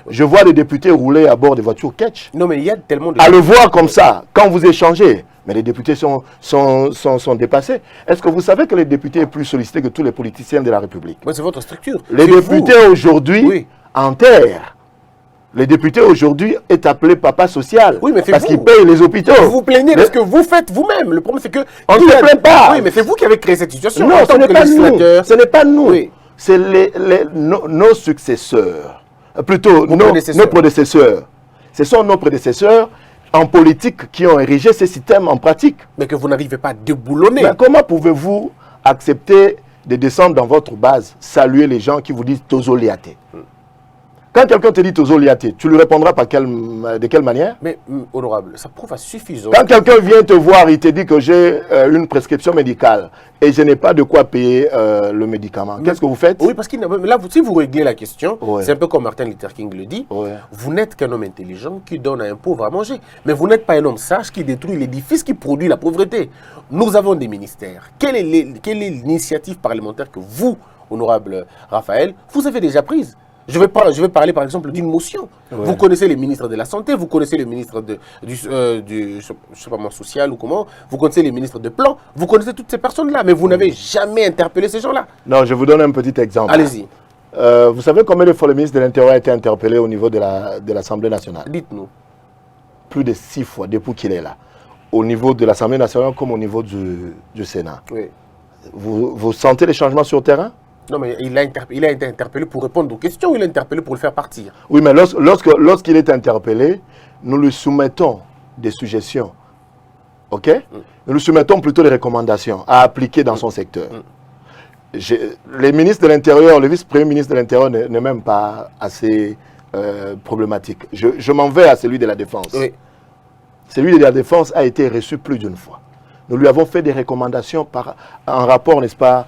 Je vois des députés rouler à bord des voitures catch. Non, mais il y a tellement de... À le voir comme ça, quand vous échangez, mais les députés sont dépassés. Est-ce que vous savez que les députés sont plus sollicités que tous les politiciens de la République? Ouais, c'est votre structure. Les C'est députés vous. aujourd'hui Oui. enterrent. Les députés aujourd'hui est appelé papa social. Oui, mais c'est parce vous. qu'ils payent les hôpitaux. Vous vous plaignez de Mais- ce que vous faites vous-même. Le problème, c'est que... On ne se plaint pas. Oui, mais c'est vous qui avez créé cette situation. Non, en ce tant n'est que pas nous. législateur. Ce n'est pas nous. Oui. C'est nos successeurs. Plutôt, nos prédécesseurs. Ce sont nos prédécesseurs en politique qui ont érigé ces systèmes en pratique. Mais que vous n'arrivez pas à déboulonner. Mais comment pouvez-vous accepter de descendre dans votre base, saluer les gens qui vous disent Tozo Liate? Quand quelqu'un te dit Tozo Liate, tu lui répondras de quelle manière? Mais, honorable, ça prouve à suffisance. Quand quelqu'un vient te voir, il te dit que j'ai une prescription médicale et je n'ai pas de quoi payer le médicament. Qu'est-ce que vous faites? Oui, parce que là, si vous réglez la question, Ouais. c'est un peu comme Martin Luther King le dit, Ouais. vous n'êtes qu'un homme intelligent qui donne à un pauvre à manger. Mais vous n'êtes pas un homme sage qui détruit l'édifice qui produit la pauvreté. Nous avons des ministères. Quelle est l'initiative parlementaire que vous, honorable Raphaël, vous avez déjà prise? Je vais parler par exemple d'une motion. Ouais. Vous connaissez les ministres de la Santé, vous connaissez le ministre je sais pas moi, social ou comment, vous connaissez les ministres de plan, vous connaissez toutes ces personnes-là, mais vous n'avez jamais interpellé ces gens-là. Non, je vous donne un petit exemple. Allez-y, Vous savez combien de fois le ministre de l'Intérieur a été interpellé au niveau de l'Assemblée nationale? dites-nous. Plus de 6 fois depuis qu'il est là. Au niveau de l'Assemblée nationale comme au niveau du Sénat. Oui. Vous sentez les changements sur le terrain? Non, mais il a été interpellé pour répondre aux questions, il a interpellé pour le faire partir. Oui, mais lorsqu'il est interpellé, nous lui soumettons des suggestions. OK? Nous lui soumettons plutôt des recommandations à appliquer dans son secteur. Les ministres de l'Intérieur, le vice-premier ministre de l'Intérieur n'est même pas assez problématique. Je m'en vais à celui de la Défense. Oui. Celui de la Défense a été reçu plus d'une fois. Nous lui avons fait des recommandations en rapport, n'est-ce pas,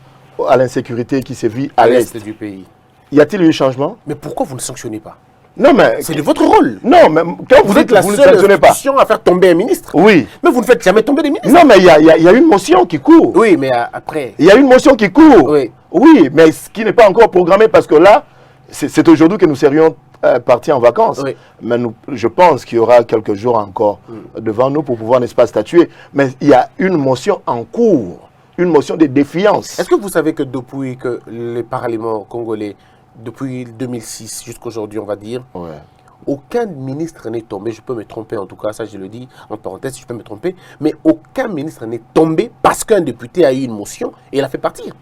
à l'insécurité qui sévit à l'Est. du pays. Y a-t-il eu changement? Mais pourquoi vous ne sanctionnez pas? Non, mais... C'est de votre rôle. Non, mais quand Vous vous êtes dites la que vous ne seule sanctionnez pas. institution à faire tomber un ministre. Oui. Mais vous ne faites jamais tomber des ministres. Non, mais il y a une motion qui court. Oui, mais après... Il y a une motion qui court. Oui. Oui, mais ce qui n'est pas encore programmé parce que là, c'est aujourd'hui que nous serions partis en vacances. Oui. Mais je pense qu'il y aura quelques jours encore devant nous pour pouvoir, n'est-ce pas, statuer. Mais il y a une motion en cours, une motion de défiance. Est-ce que vous savez que depuis que les parlements congolais, depuis 2006 jusqu'à aujourd'hui, on va dire, Ouais. aucun ministre n'est tombé, je peux me tromper en tout cas, ça je le dis en parenthèse, je peux me tromper, mais aucun ministre n'est tombé parce qu'un député a eu une motion et l'a fait partir.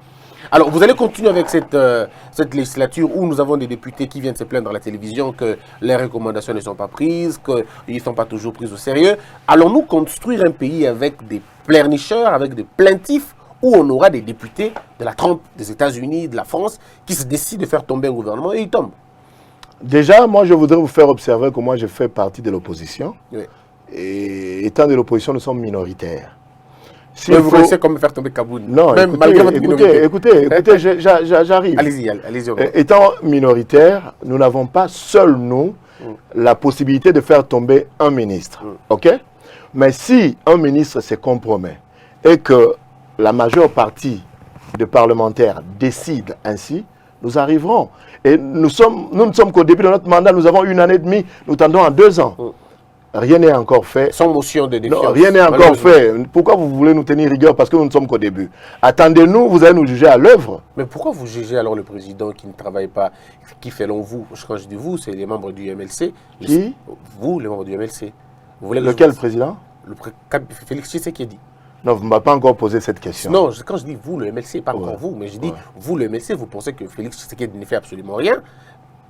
Alors vous allez continuer avec cette législature où nous avons des députés qui viennent se plaindre à la télévision que les recommandations ne sont pas prises, qu'ils ne sont pas toujours prises au sérieux. Allons-nous construire un pays avec des pleurnicheurs, avec des plaintifs, où on aura des députés de la Trump, des États-Unis, de la France, qui se décident de faire tomber un gouvernement et ils tombent? Déjà, moi, je voudrais vous faire observer que moi, je fais partie de l'opposition. Oui. Et étant de l'opposition, nous sommes minoritaires. Mais vous connaissez comment faire tomber Kaboun. Non, même malgré votre minorité. écoutez, j'arrive. Allez-y, allez-y. Étant minoritaire, nous n'avons pas seuls, nous, la possibilité de faire tomber un ministre. OK? Mais si un ministre se compromet et que la majeure partie des parlementaires décide ainsi, nous arriverons. Et nous ne sommes qu'au début de notre mandat, nous avons 1 année et demie, nous tendons à 2 ans. Rien n'est encore fait. Sans motion de défiance. Non, rien n'est encore fait. Pourquoi vous voulez nous tenir rigueur? Parce que nous ne sommes qu'au début. Attendez-nous, vous allez nous juger à l'œuvre. Mais pourquoi vous jugez alors le président qui ne travaille pas, qui fait selon vous, quand je dis vous, c'est les membres du MLC. Qui? Vous, les membres du MLC. Vous voulez Lequel président? Félix Tshisekedi. Non, vous ne m'avez pas encore posé cette question. Non, quand je dis vous, le MLC, pas encore vous, mais je dis vous, le MLC, vous pensez que Félix Tshisekedi ne fait absolument rien,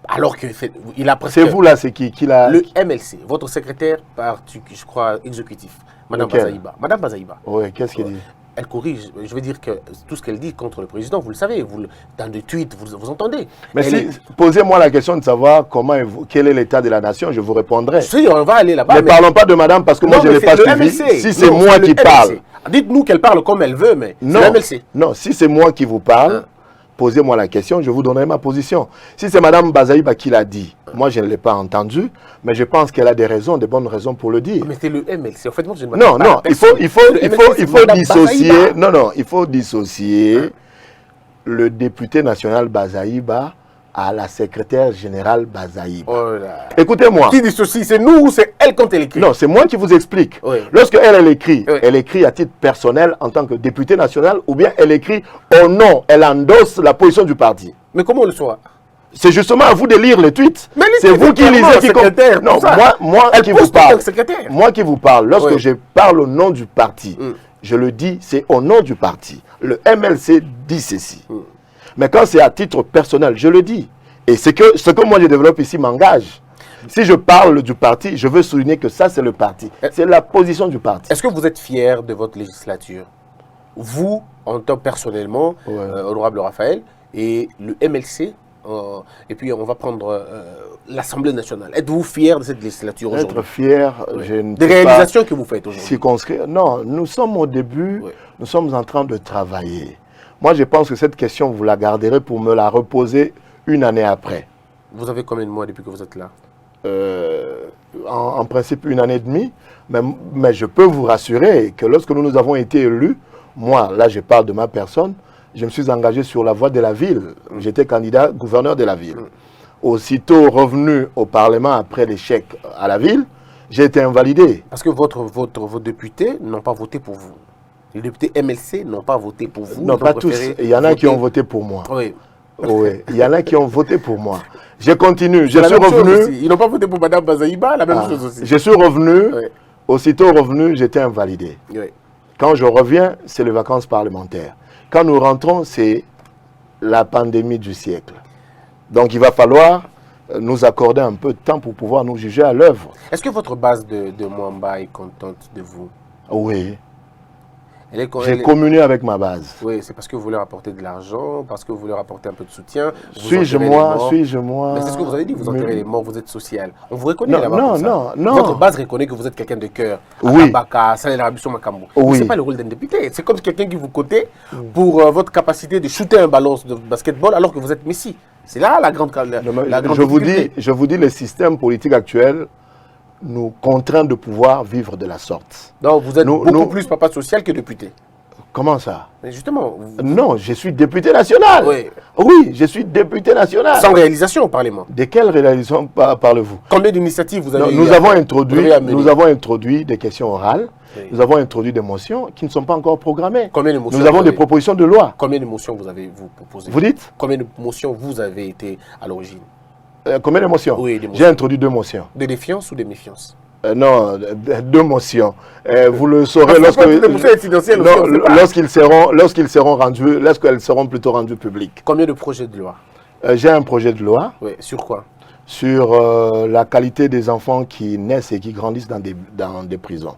alors qu'il a presque... C'est vous là, c'est qui l'a... Le MLC, votre secrétaire, je crois, exécutif, Madame Bazaïba. Madame Bazaïba. Oui, qu'est-ce qu'elle dit? Elle corrige. Je veux dire que tout ce qu'elle dit contre le président, vous le savez, dans des tweets, vous entendez. Mais posez-moi la question de savoir quel est l'état de la nation, je vous répondrai. Si, on va aller là-bas. Ne parlons pas de madame parce que moi je ne l'ai pas suivi. Si c'est moi qui parle. Dites-nous qu'elle parle comme elle veut, mais c'est le MLC. Non, si c'est moi qui vous parle, posez-moi la question, je vous donnerai ma position. Si c'est madame Bazaïba qui l'a dit, moi je ne l'ai pas entendu, mais je pense qu'elle a des bonnes raisons pour le dire. Mais c'est le MLC. En fait, moi je ne Non, il faut dissocier le député national Bazaïba à la secrétaire générale Bazaïba. Oh là. Écoutez-moi. Qui dissocie, c'est nous ou c'est elle quand elle écrit? Non, c'est moi qui vous explique. Oui. Lorsque elle écrit à titre personnel en tant que député national, ou bien elle écrit au nom, elle endosse la position du parti. Mais comment on le soit? C'est justement à vous de lire les tweets. C'est vous qui lisez qui secrétaire. Non, moi qui vous parle. Moi qui vous parle, lorsque je parle au nom du parti, je le dis, c'est au nom du parti. Le MLC dit ceci. Mais quand c'est à titre personnel, je le dis. Et ce que moi je développe ici m'engage. Si je parle du parti, je veux souligner que ça c'est le parti. C'est la position du parti. Est-ce que vous êtes fier de votre législature? Vous, en tant que personnellement, honorable Raphaël, et le MLC, et puis on va prendre l'Assemblée nationale. Êtes-vous fier de cette législature aujourd'hui? Être fier, je ne des réalisations que vous faites aujourd'hui? Circonscrire. Non, nous sommes au début, nous sommes en train de travailler. Moi, je pense que cette question, vous la garderez pour me la reposer 1 année après. Vous avez combien de mois depuis que vous êtes là? En principe, 1 année et demie. Mais je peux vous rassurer que lorsque nous avons été élus, moi, là, je parle de ma personne, je me suis engagé sur la voie de la ville. J'étais candidat gouverneur de la ville. Aussitôt revenu au Parlement après l'échec à la ville, j'ai été invalidé. Parce que vos députés n'ont pas voté pour vous. Les députés MLC n'ont pas voté pour vous. Non, pas tous. Il y en a qui ont voté pour moi. Oui. Oui, il y en a qui ont voté pour moi. Je continue, je suis revenu. Ils n'ont pas voté pour Mme Bazaïba, la même chose aussi. Je suis revenu, aussitôt revenu, j'étais invalidé. Oui. Quand je reviens, c'est les vacances parlementaires. Quand nous rentrons, c'est la pandémie du siècle. Donc il va falloir nous accorder un peu de temps pour pouvoir nous juger à l'œuvre. Est-ce que votre base de Mwamba est contente de vous? Oui. J'ai communié avec ma base. Oui, c'est parce que vous voulez rapporter de l'argent, parce que vous voulez rapporter un peu de soutien. Suis-je moi? Mais c'est ce que vous avez dit, vous enterrez les morts, vous êtes social. On vous reconnaît là-bas. Non. Votre base reconnaît que vous êtes quelqu'un de cœur. Oui. Oui. C'est pas le rôle d'un député. C'est comme quelqu'un qui vous cotait pour votre capacité de shooter un ballon de basketball alors que vous êtes Messi. C'est là la grande difficulté. Je vous dis, le système politique actuel nous contraint de pouvoir vivre de la sorte. Donc vous êtes beaucoup plus papa social que député. Comment ça? Mais justement. Non, je suis député national. Oui. Oui, je suis député national. Sans réalisation, parlez-moi. De quelle réalisation parlez-vous? Combien d'initiatives vous avez? Nous avons introduit des questions orales. Oui. Nous avons introduit des motions qui ne sont pas encore programmées. Combien de motions? Nous avons des propositions de loi. Combien de motions vous avez proposées? Vous dites? Combien de motions vous avez été à l'origine? Combien de motions? Oui, des motions. J'ai introduit 2 motions. De défiance ou de méfiance? Non, 2 motions. Vous le saurez lorsqu'elles seront plutôt rendues publiques. Combien de projets de loi? J'ai un projet de loi. Oui, sur quoi? Sur la qualité des enfants qui naissent et qui grandissent dans des prisons.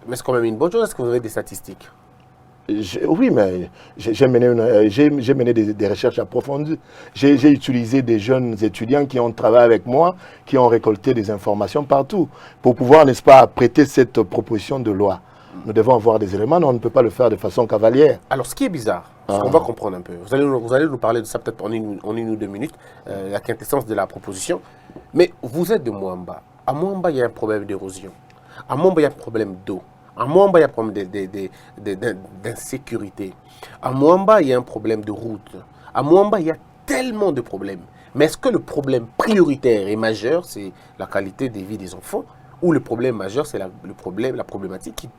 Mais c'est quand même une bonne chose, est-ce que vous avez des statistiques? Oui, mais j'ai mené des recherches approfondies. J'ai utilisé des jeunes étudiants qui ont travaillé avec moi, qui ont récolté des informations partout, pour pouvoir, n'est-ce pas, prêter cette proposition de loi. Nous devons avoir des éléments, on ne peut pas le faire de façon cavalière. Alors, ce qui est bizarre, ce qu'on va comprendre un peu, vous allez nous parler de ça peut-être en une ou deux minutes, la quintessence de la proposition, mais vous êtes de Mwamba. À Mwamba, il y a un problème d'érosion. À Mwamba, il y a un problème d'eau. À Mwamba, il y a un problème d'insécurité. À Mwamba, il y a un problème de route. À Mwamba, il y a tellement de problèmes. Mais est-ce que le problème prioritaire et majeur, c'est la qualité de vie des enfants, ou le problème majeur, c'est la problématique qui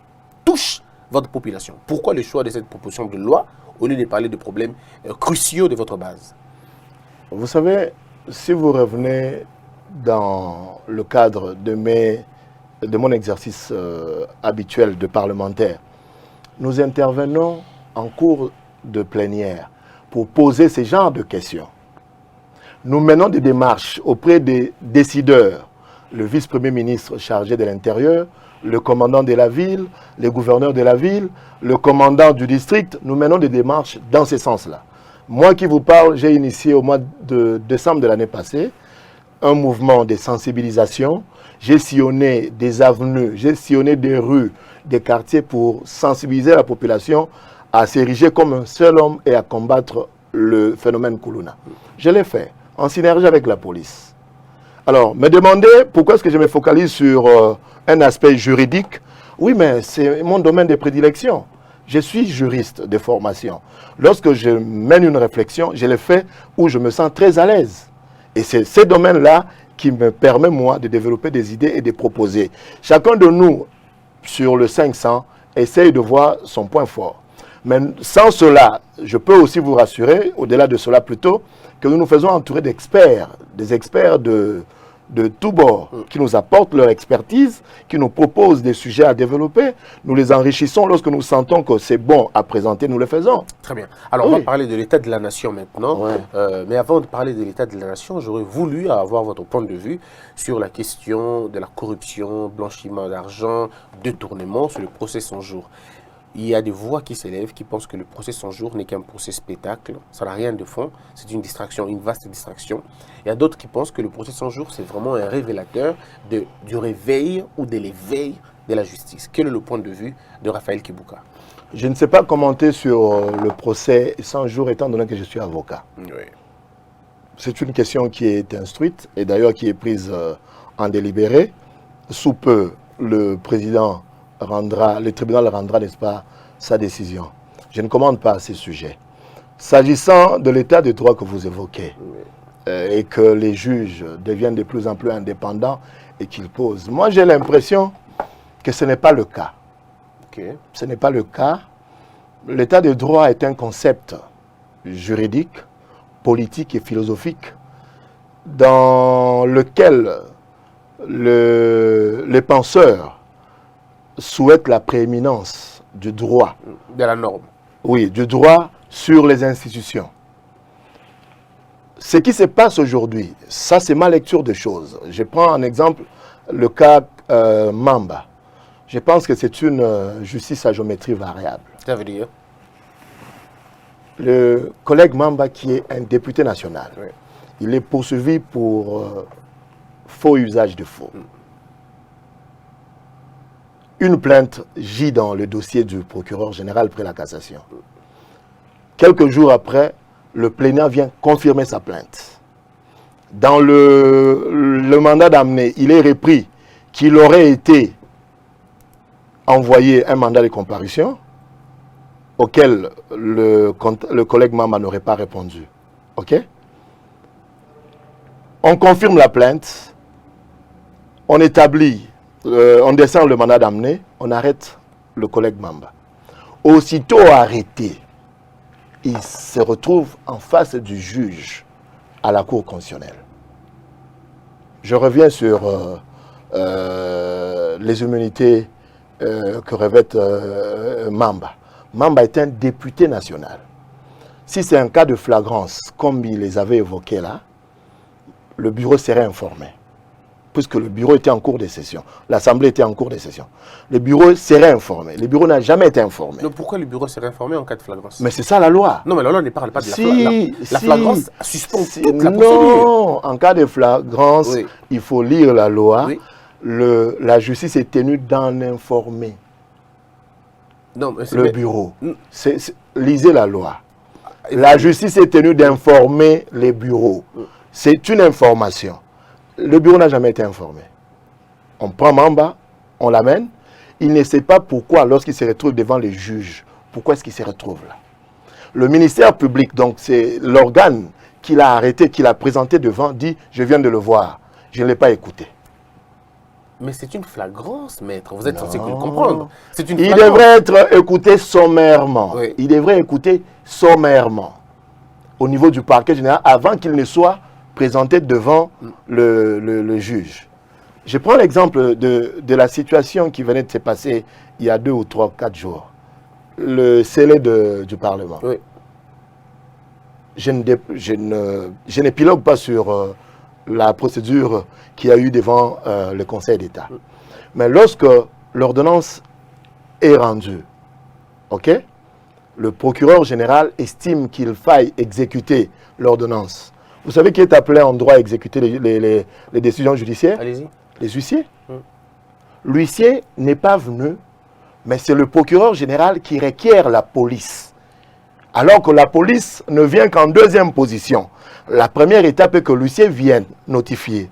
touche votre population? Pourquoi le choix de cette proposition de loi au lieu de parler de problèmes cruciaux de votre base? Vous savez, si vous revenez dans le cadre de mon exercice habituel de parlementaire, nous intervenons en cours de plénière pour poser ce genre de questions. Nous menons des démarches auprès des décideurs, le vice-premier ministre chargé de l'Intérieur, le commandant de la ville, le gouverneur de la ville, le commandant du district. Nous menons des démarches dans ce sens-là. Moi qui vous parle, j'ai initié au mois de décembre de l'année passée un mouvement de sensibilisation. J'ai sillonné des avenues, j'ai sillonné des rues, des quartiers pour sensibiliser la population à s'ériger comme un seul homme et à combattre le phénomène Kuluna. Je l'ai fait en synergie avec la police. Alors, me demandez pourquoi est-ce que je me focalise sur un aspect juridique. Oui, mais c'est mon domaine de prédilection. Je suis juriste de formation. Lorsque je mène une réflexion, je le fais où je me sens très à l'aise. Et c'est ce domaine-là qui me permet, moi, de développer des idées et de proposer. Chacun de nous, sur le 500, essaye de voir son point fort. Mais sans cela, je peux aussi vous rassurer, au-delà de cela plutôt, que nous nous faisons entourer d'experts, des experts de tous bords, qui nous apportent leur expertise, qui nous proposent des sujets à développer. Nous les enrichissons lorsque nous sentons que c'est bon à présenter, nous le faisons. Très bien. Alors, on va parler de l'état de la nation maintenant. Ouais. Mais avant de parler de l'état de la nation, j'aurais voulu avoir votre point de vue sur la question de la corruption, blanchiment d'argent, détournement sur le procès 100 jours. Il y a des voix qui s'élèvent, qui pensent que le procès 100 jours n'est qu'un procès spectacle. Ça n'a rien de fond. C'est une distraction, une vaste distraction. Il y a d'autres qui pensent que le procès 100 jours, c'est vraiment un révélateur du réveil ou de l'éveil de la justice. Quel est le point de vue de Raphaël Kibuka? Je ne sais pas commenter sur le procès 100 jours étant donné que je suis avocat. Oui. C'est une question qui est instruite et d'ailleurs qui est prise en délibéré. Sous peu, le tribunal rendra, n'est-ce pas, sa décision. Je ne commande pas ces sujets. S'agissant de l'état de droit que vous évoquez, et que les juges deviennent de plus en plus indépendants et qu'ils posent, moi j'ai l'impression que ce n'est pas le cas. Okay. Ce n'est pas le cas. L'état de droit est un concept juridique, politique et philosophique dans lequel les penseurs souhaitent la prééminence du droit. De la norme. Oui, du droit sur les institutions. Ce qui se passe aujourd'hui, ça c'est ma lecture des choses. Je prends en exemple le cas Mamba. Je pense que c'est une justice à géométrie variable. Ça veut dire? Le collègue Mamba, qui est un député national, Oui. il est poursuivi pour faux usage de faux. Une plainte gît dans le dossier du procureur général près la cassation. Quelques jours après, le plénière vient confirmer sa plainte. Dans le mandat d'amener, il est repris qu'il aurait été envoyé un mandat de comparution auquel le collègue Mamba n'aurait pas répondu. OK? On confirme la plainte, on établit, on descend le mandat d'amener, on arrête le collègue Mamba. Aussitôt arrêté, il se retrouve en face du juge à la Cour constitutionnelle. Je reviens sur les immunités que revêt Mamba. Mamba est un député national. Si c'est un cas de flagrance, comme il les avait évoqués là, le bureau serait informé. Puisque le bureau était en cours de session. L'Assemblée était en cours de session. Le bureau serait informé. Le bureau n'a jamais été informé. Donc pourquoi le bureau serait informé en cas de flagrance? Mais c'est ça la loi. Non, mais la loi ne parle pas de la Si, flagrance suspend toute la procédure. Non, en cas de flagrance, Oui. il faut lire la loi. Oui. La justice est tenue d'en informer. Non, mais le bureau. Lisez la loi. La justice est tenue d'informer les bureaux. C'est une information. Le bureau n'a jamais été informé. On prend Mamba, on l'amène. Il ne sait pas pourquoi, lorsqu'il se retrouve devant les juges, pourquoi est-ce qu'il se retrouve là. Le ministère public, donc c'est l'organe qu'il a arrêté, qu'il a présenté devant, dit « Je viens de le voir, je ne l'ai pas écouté ». Mais c'est une flagrance, maître. Vous êtes censé le comprendre. C'est une Il flagrance. devrait être écouté sommairement. Oui. Il devrait écouter sommairement au niveau du parquet général avant qu'il ne soit présenté devant le juge. Je prends l'exemple de la situation qui venait de se passer il y a 2 ou 3, 4 jours. Le scellé du Parlement. Oui. Je n'épilogue pas sur la procédure qu'il y a eu devant le Conseil d'État. Mais lorsque l'ordonnance est rendue, ok, le procureur général estime qu'il faille exécuter l'ordonnance. Vous savez qui est appelé en droit à exécuter les décisions judiciaires? Allez-y. Les huissiers. L'huissier n'est pas venu, mais c'est le procureur général qui requiert la police. Alors que la police ne vient qu'en deuxième position. La première étape est que l'huissier vienne notifier,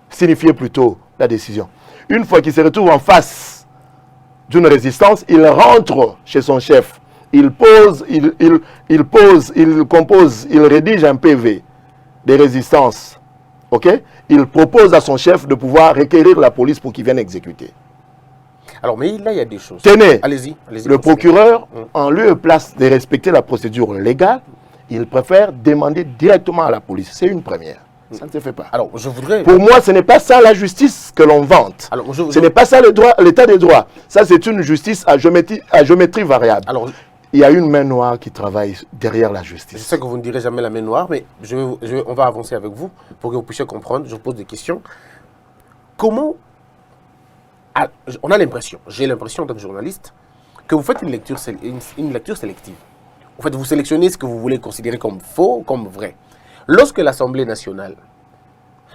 signifier plutôt la décision. Une fois qu'il se retrouve en face d'une résistance, il rentre chez son chef. Il compose, il rédige un PV de résistance. Ok? Il propose à son chef de pouvoir requérir la police pour qu'il vienne exécuter. Alors, mais là, il y a des choses. Tenez, allez-y. Le procureur, en lieu et place de respecter la procédure légale, il préfère demander directement à la police. C'est une première. Ça ne se fait pas. Alors, je voudrais... Pour moi, ce n'est pas ça la justice que l'on vante. Alors, ce n'est pas ça l'état des droits. Ça, c'est une justice à géométrie variable. Alors, il y a une main noire qui travaille derrière la justice. je sais que vous ne direz jamais la main noire, mais on va avancer avec vous pour que vous puissiez comprendre. Je vous pose des questions. Comment... on a l'impression, j'ai l'impression en tant que journaliste, que vous faites une lecture sélective. En fait, vous sélectionnez ce que vous voulez considérer comme faux, comme vrai. Lorsque l'Assemblée nationale,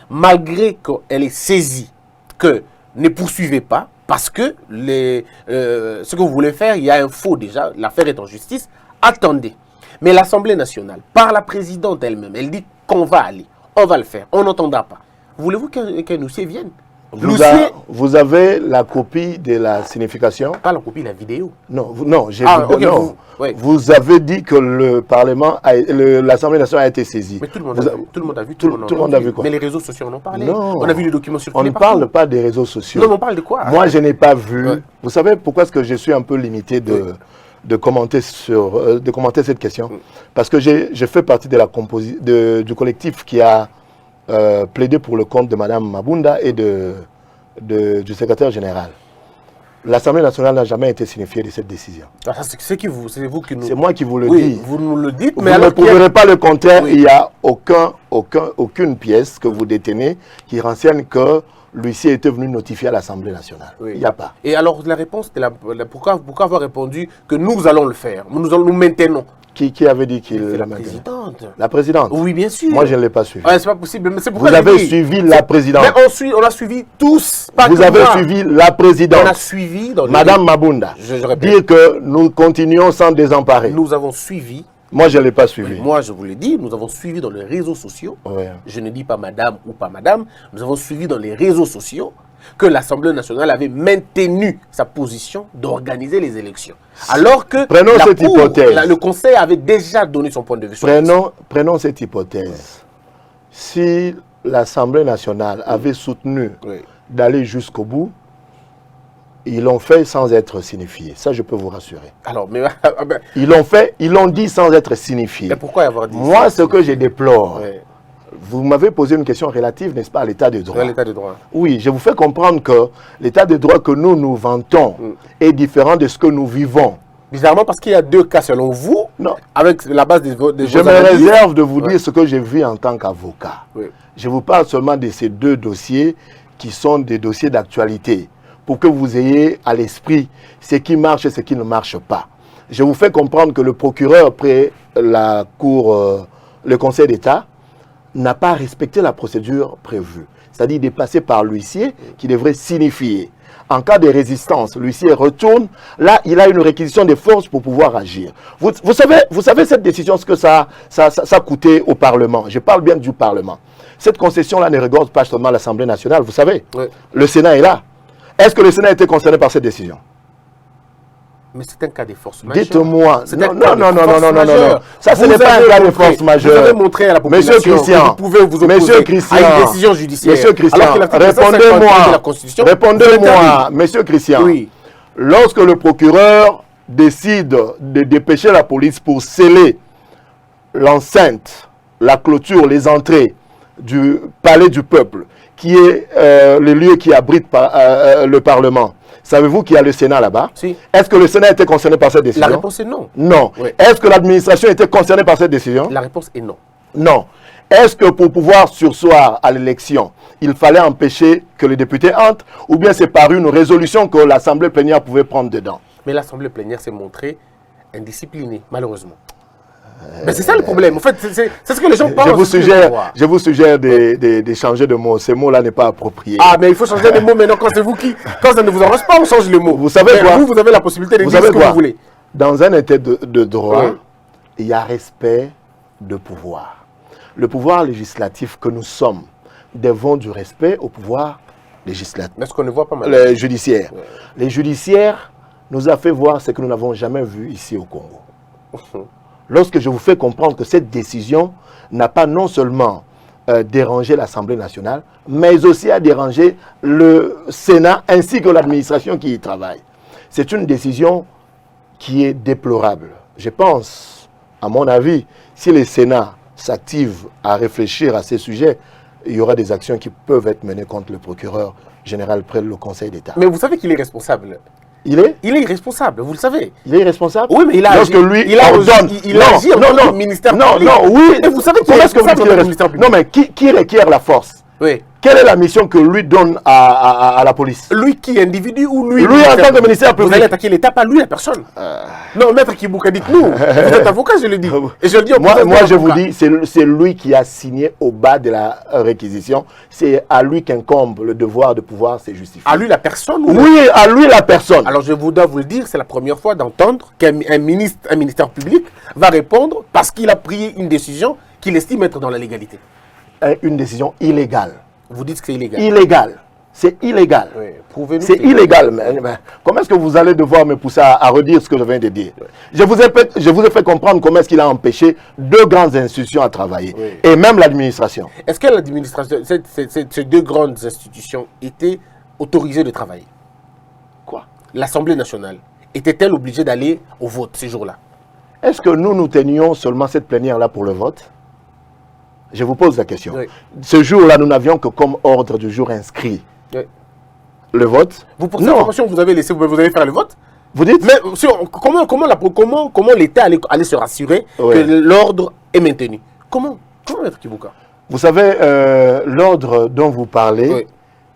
malgré qu'elle ait saisi que ne poursuivez pas, parce que ce que vous voulez faire, il y a un faux déjà, l'affaire est en justice, attendez. Mais l'Assemblée nationale, par la présidente elle-même, elle dit qu'on va aller, on va le faire, on n'entendra pas. Voulez-vous qu'un huissier vienne? Vous avez la copie de la signification? Pas la copie, la vidéo. Non, vous avez dit que le Parlement, l'Assemblée nationale a été saisie. Mais tout le monde a vu. Tout le monde a vu quoi? Mais les réseaux sociaux en ont parlé. Non. On a vu les documents circuler. On ne parle pas des réseaux sociaux. Non, mais on parle de quoi? Moi, je n'ai pas vu. Ouais. Vous savez pourquoi est-ce que je suis un peu limité de commenter cette question? Parce que j'ai fait partie du collectif qui a plaidé pour le compte de Mme Mabunda et du secrétaire général. L'Assemblée nationale n'a jamais été signifiée de cette décision. C'est vous qui nous... C'est moi qui vous le Oui, dis. vous nous le dites, Vous mais ne alors prouverez pas le contraire. Oui. Il n'y a aucune pièce que vous détenez qui renseigne que l'huissier était venu notifier à l'Assemblée nationale. Oui. Il n'y a pas. Et alors, la réponse, pourquoi avoir répondu que nous allons le faire? Nous maintenons. Qui avait dit qu'il C'est la maintenait? présidente. La présidente? Oui, bien sûr. Moi, je ne l'ai pas suivi. Ouais, c'est pas possible. Mais c'est Vous pourquoi avez j'ai dit. suivi la présidente. Mais on a suivi tous. Pas Vous que avez moi. suivi la présidente. On a suivi dans Madame Mabunda. Je répète. Dire que nous continuons sans désemparer. Nous avons suivi. Moi, je ne l'ai pas suivi. Moi, je vous l'ai dit, nous avons suivi dans les réseaux sociaux. Ouais. Je ne dis pas madame ou pas madame. Nous avons suivi dans les réseaux sociaux que l'Assemblée nationale avait maintenu sa position d'organiser les élections. Alors que Prenons cette hypothèse. le Conseil avait déjà donné son point de vue. sur Prenons cette hypothèse. Si l'Assemblée nationale avait soutenu d'aller jusqu'au bout, ils l'ont fait sans être signifiés. Ça, je peux vous rassurer. Alors, mais Ils l'ont fait, ils l'ont dit sans être signifiés. mais pourquoi avoir dit Moi, ça? ce que je déplore, Ouais. vous m'avez posé une question relative, n'est-ce pas, à l'état de droit. Dans l'état de droit. Oui, je vous fais comprendre que l'état de droit que nous vantons est différent de ce que nous vivons. Bizarrement, parce qu'il y a deux cas selon vous, Non. avec la base des Je me réserve de vous dire ce que j'ai vu en tant qu'avocat. Oui. Je vous parle seulement de ces deux dossiers qui sont des dossiers d'actualité, pour que vous ayez à l'esprit ce qui marche et ce qui ne marche pas. Je vous fais comprendre que le procureur près la Cour, le Conseil d'État, n'a pas respecté la procédure prévue. C'est-à-dire dépassé par l'huissier qui devrait signifier. En cas de résistance, l'huissier retourne. Là, il a une réquisition de force pour pouvoir agir. Vous savez cette décision, ce que ça a coûté au Parlement. Je parle bien du Parlement. Cette concession-là ne regarde pas seulement l'Assemblée nationale, vous savez. Oui. Le Sénat est là. Est-ce que le Sénat a été concerné par cette décision? Mais c'est un cas de force majeure. Dites-moi. C'est Non, un cas de non, non, force non, non, non, non. majeure. Ça, ce Vous n'est pas un avez cas de montré- force majeure. Vous avez montré à la population Monsieur Christian, que vous pouvez vous opposer Monsieur Christian, à une décision judiciaire. Monsieur Christian, Alors que l'article 151 de la répondez-moi. Constitution vous Répondez-moi, interdit. Monsieur Christian. Oui. Lorsque le procureur décide de dépêcher la police pour sceller l'enceinte, la clôture, les entrées du palais du peuple, qui est le lieu qui abrite le Parlement, savez-vous qu'il y a le Sénat là-bas? Si. Est-ce que le Sénat a été concerné par cette décision? La réponse est non. Non. Oui. Est-ce que l'administration a été concernée par cette décision? La réponse est non. Non. Est-ce que pour pouvoir surseoir à l'élection, il fallait empêcher que les députés entrent, ou bien c'est par une résolution que l'Assemblée plénière pouvait prendre dedans? Mais l'Assemblée plénière s'est montrée indisciplinée, malheureusement. Mais c'est ça le problème. En fait, c'est ce que les gens pensent. Je vous suggère d'échanger de mots. Ces mots-là n'est pas approprié. Ah, mais il faut changer les mots maintenant. Quand c'est vous qui... Quand ça ne vous arrange pas, on change les mots. Vous savez Mais quoi? vous avez la possibilité de Vous dire ce savez que quoi? vous voulez. Dans un état de droit, Oui. il y a respect de pouvoir. Le pouvoir législatif que nous sommes devons du respect au pouvoir législatif. Mais ce qu'on ne voit pas mal. Les judiciaires. Ouais. Les judiciaires nous a fait voir ce que nous n'avons jamais vu ici au Congo. Lorsque je vous fais comprendre que cette décision n'a pas non seulement dérangé l'Assemblée nationale, mais aussi a dérangé le Sénat ainsi que l'administration qui y travaille. C'est une décision qui est déplorable. Je pense, à mon avis, si le Sénat s'active à réfléchir à ces sujets, il y aura des actions qui peuvent être menées contre le procureur général près le Conseil d'État. Mais vous savez qu'il est responsable. Il est irresponsable, vous le savez. Il est irresponsable? Oui, mais il a lorsque agi. lui Il a ordonne. il agit en tant que ministère public. Non, oui. Et vous savez qu'il Comment est est-ce que vous dites responsable qu'il est en tant que ministère public? Non, mais qui requiert la force? Oui. Quelle est la mission que lui donne à la police? Lui qui individu ou lui? Lui en tant que ministère public. Vous allez attaquer l'État, pas lui la personne. Non, maître Kibouka, dites-nous. Vous êtes avocat, je le dis. Et je le dis au Moi, président je vous avocat. dis, c'est lui qui a signé au bas de la réquisition. C'est à lui qu'incombe le devoir de pouvoir se justifier. À lui la personne ou... Oui, à lui la personne. Alors je dois vous le dire, c'est la première fois d'entendre qu'un ministère public va répondre parce qu'il a pris une décision qu'il estime être dans la légalité. Une décision illégale. Vous dites que c'est illégal. Illégal. C'est illégal. Oui, prouvez-nous. C'est illégal. Mais comment est-ce que vous allez devoir me pousser à redire ce que je viens de dire? Je vous ai fait comprendre comment est-ce qu'il a empêché deux grandes institutions à travailler. Oui. Et même l'administration. Est-ce que l'administration, ces deux grandes institutions étaient autorisées de travailler? Quoi? L'Assemblée nationale était-elle obligée d'aller au vote ces jours-là? Est-ce que nous tenions seulement cette plénière-là pour le vote? Je vous pose la question. Oui. Ce jour-là, nous n'avions que comme ordre du jour inscrit Oui. le vote. Vous, pour cette Non. information, vous avez laissé, vous allez faire le vote? Vous dites? Mais comment l'État allait se rassurer Oui. que l'ordre est maintenu? Comment, Maître Kibouka? Vous savez, l'ordre dont vous parlez Oui.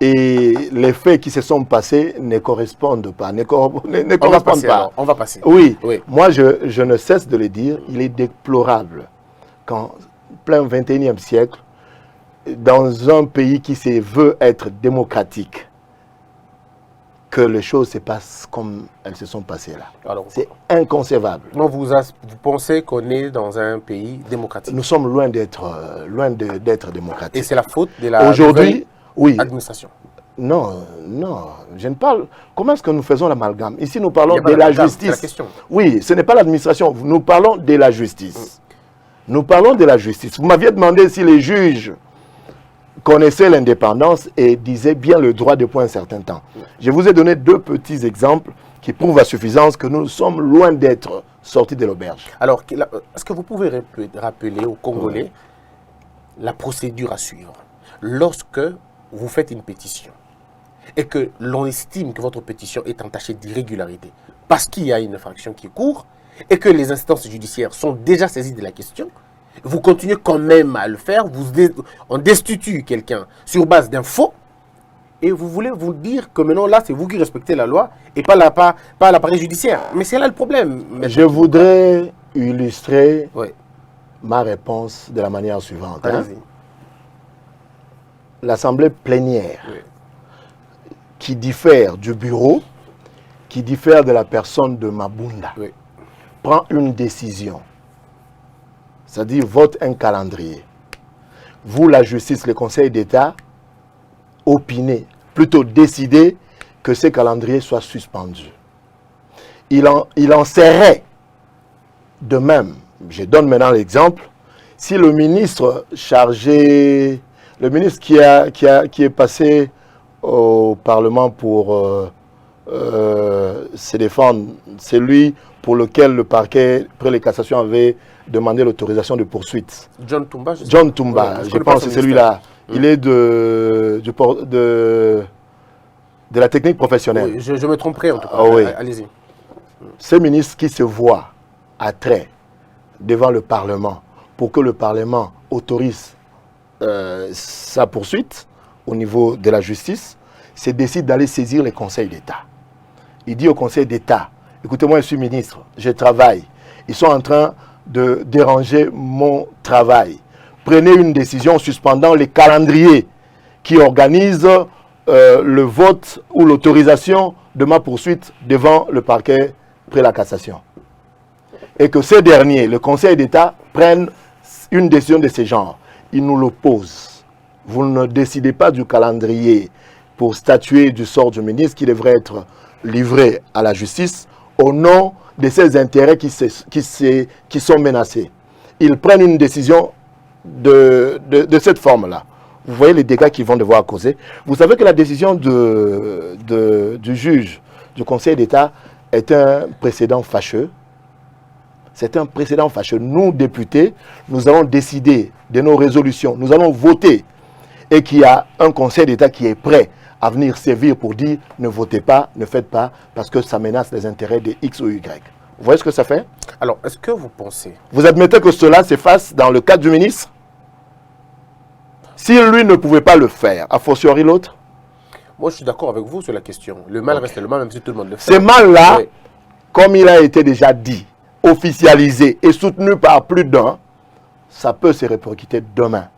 et les faits qui se sont passés ne correspondent pas. Ne On va correspondent passer pas. alors, on va passer. Oui. Oui. Moi, je ne cesse de le dire, il est déplorable qu'en plein 21e siècle, dans un pays qui se veut être démocratique, que les choses se passent comme elles se sont passées là. Alors, C'est inconcevable. non, vous pensez qu'on est dans un pays démocratique? Nous sommes loin d'être Et démocratiques. c'est la faute de la Aujourd'hui, nouvelle oui. administration. Non, je ne parle... Comment est-ce que nous faisons l'amalgame? Ici, nous parlons Il y a pas de la d'amalgame, c'est la justice. question. Oui, ce n'est pas l'administration. Nous parlons de la justice. Nous parlons de la justice. Vous m'aviez demandé si les juges connaissaient l'indépendance et disaient bien le droit depuis un certain temps. Je vous ai donné deux petits exemples qui prouvent à suffisance que nous sommes loin d'être sortis de l'auberge. Alors, est-ce que vous pouvez rappeler aux Congolais la procédure à suivre lorsque vous faites une pétition et que l'on estime que votre pétition est entachée d'irrégularité parce qu'il y a une infraction qui court et que les instances judiciaires sont déjà saisies de la question, vous continuez quand même à le faire, on destitue quelqu'un sur base d'un faux, et vous voulez vous dire que maintenant là, c'est vous qui respectez la loi et pas l'appareil judiciaire. Mais c'est là le problème. Je voudrais illustrer Oui, ma réponse de la manière suivante. allez-y. L'Assemblée plénière, Oui. qui diffère du bureau, qui diffère de la personne de Mabunda, Oui. prend une décision, c'est-à-dire vote un calendrier. Vous, la justice, le Conseil d'État, opinez, plutôt décidez que ce calendrier soit suspendu. Il en serait de même. Je donne maintenant l'exemple. Si le ministre chargé, le ministre qui est passé au Parlement pour se défendre, c'est lui pour lequel le parquet, après les cassations, avait demandé l'autorisation de poursuite. John Toumba. John Toumba, Ouais, je pense que c'est celui-là. Il est de la technique professionnelle. Oui, je me tromperai en tout cas. Ah oui. Allez-y. Ce ministre qui se voit à trait devant le Parlement pour que le Parlement autorise sa poursuite au niveau de la justice, se décide d'aller saisir le Conseil d'État. Il dit au Conseil d'État, écoutez-moi, je suis ministre, je travaille. Ils sont en train de déranger mon travail. Prenez une décision suspendant les calendriers qui organisent le vote ou l'autorisation de ma poursuite devant le parquet après la cassation. Et que ces derniers, le Conseil d'État, prennent une décision de ce genre. Ils nous l'opposent. Vous ne décidez pas du calendrier pour statuer du sort du ministre qui devrait être livré à la justice au nom de ces intérêts qui sont menacés. Ils prennent une décision de cette forme-là. Vous voyez les dégâts qu'ils vont devoir causer. Vous savez que la décision du juge du Conseil d'État est un précédent fâcheux. C'est un précédent fâcheux. Nous, députés, nous allons décider de nos résolutions. Nous allons voter. Et qu'il y a un Conseil d'État qui est prêt à venir servir pour dire ne votez pas, ne faites pas, parce que ça menace les intérêts de X ou Y. Vous voyez ce que ça fait? Alors, est-ce que vous pensez... Vous admettez que cela se fasse dans le cadre du ministre? Si lui ne pouvait pas le faire, a fortiori l'autre? Moi, je suis d'accord avec vous sur la question. Le mal reste le mal, même si tout le monde le fait. Ce mal-là, Oui. comme il a été déjà dit, officialisé et soutenu par plus d'un, ça peut se répercuter demain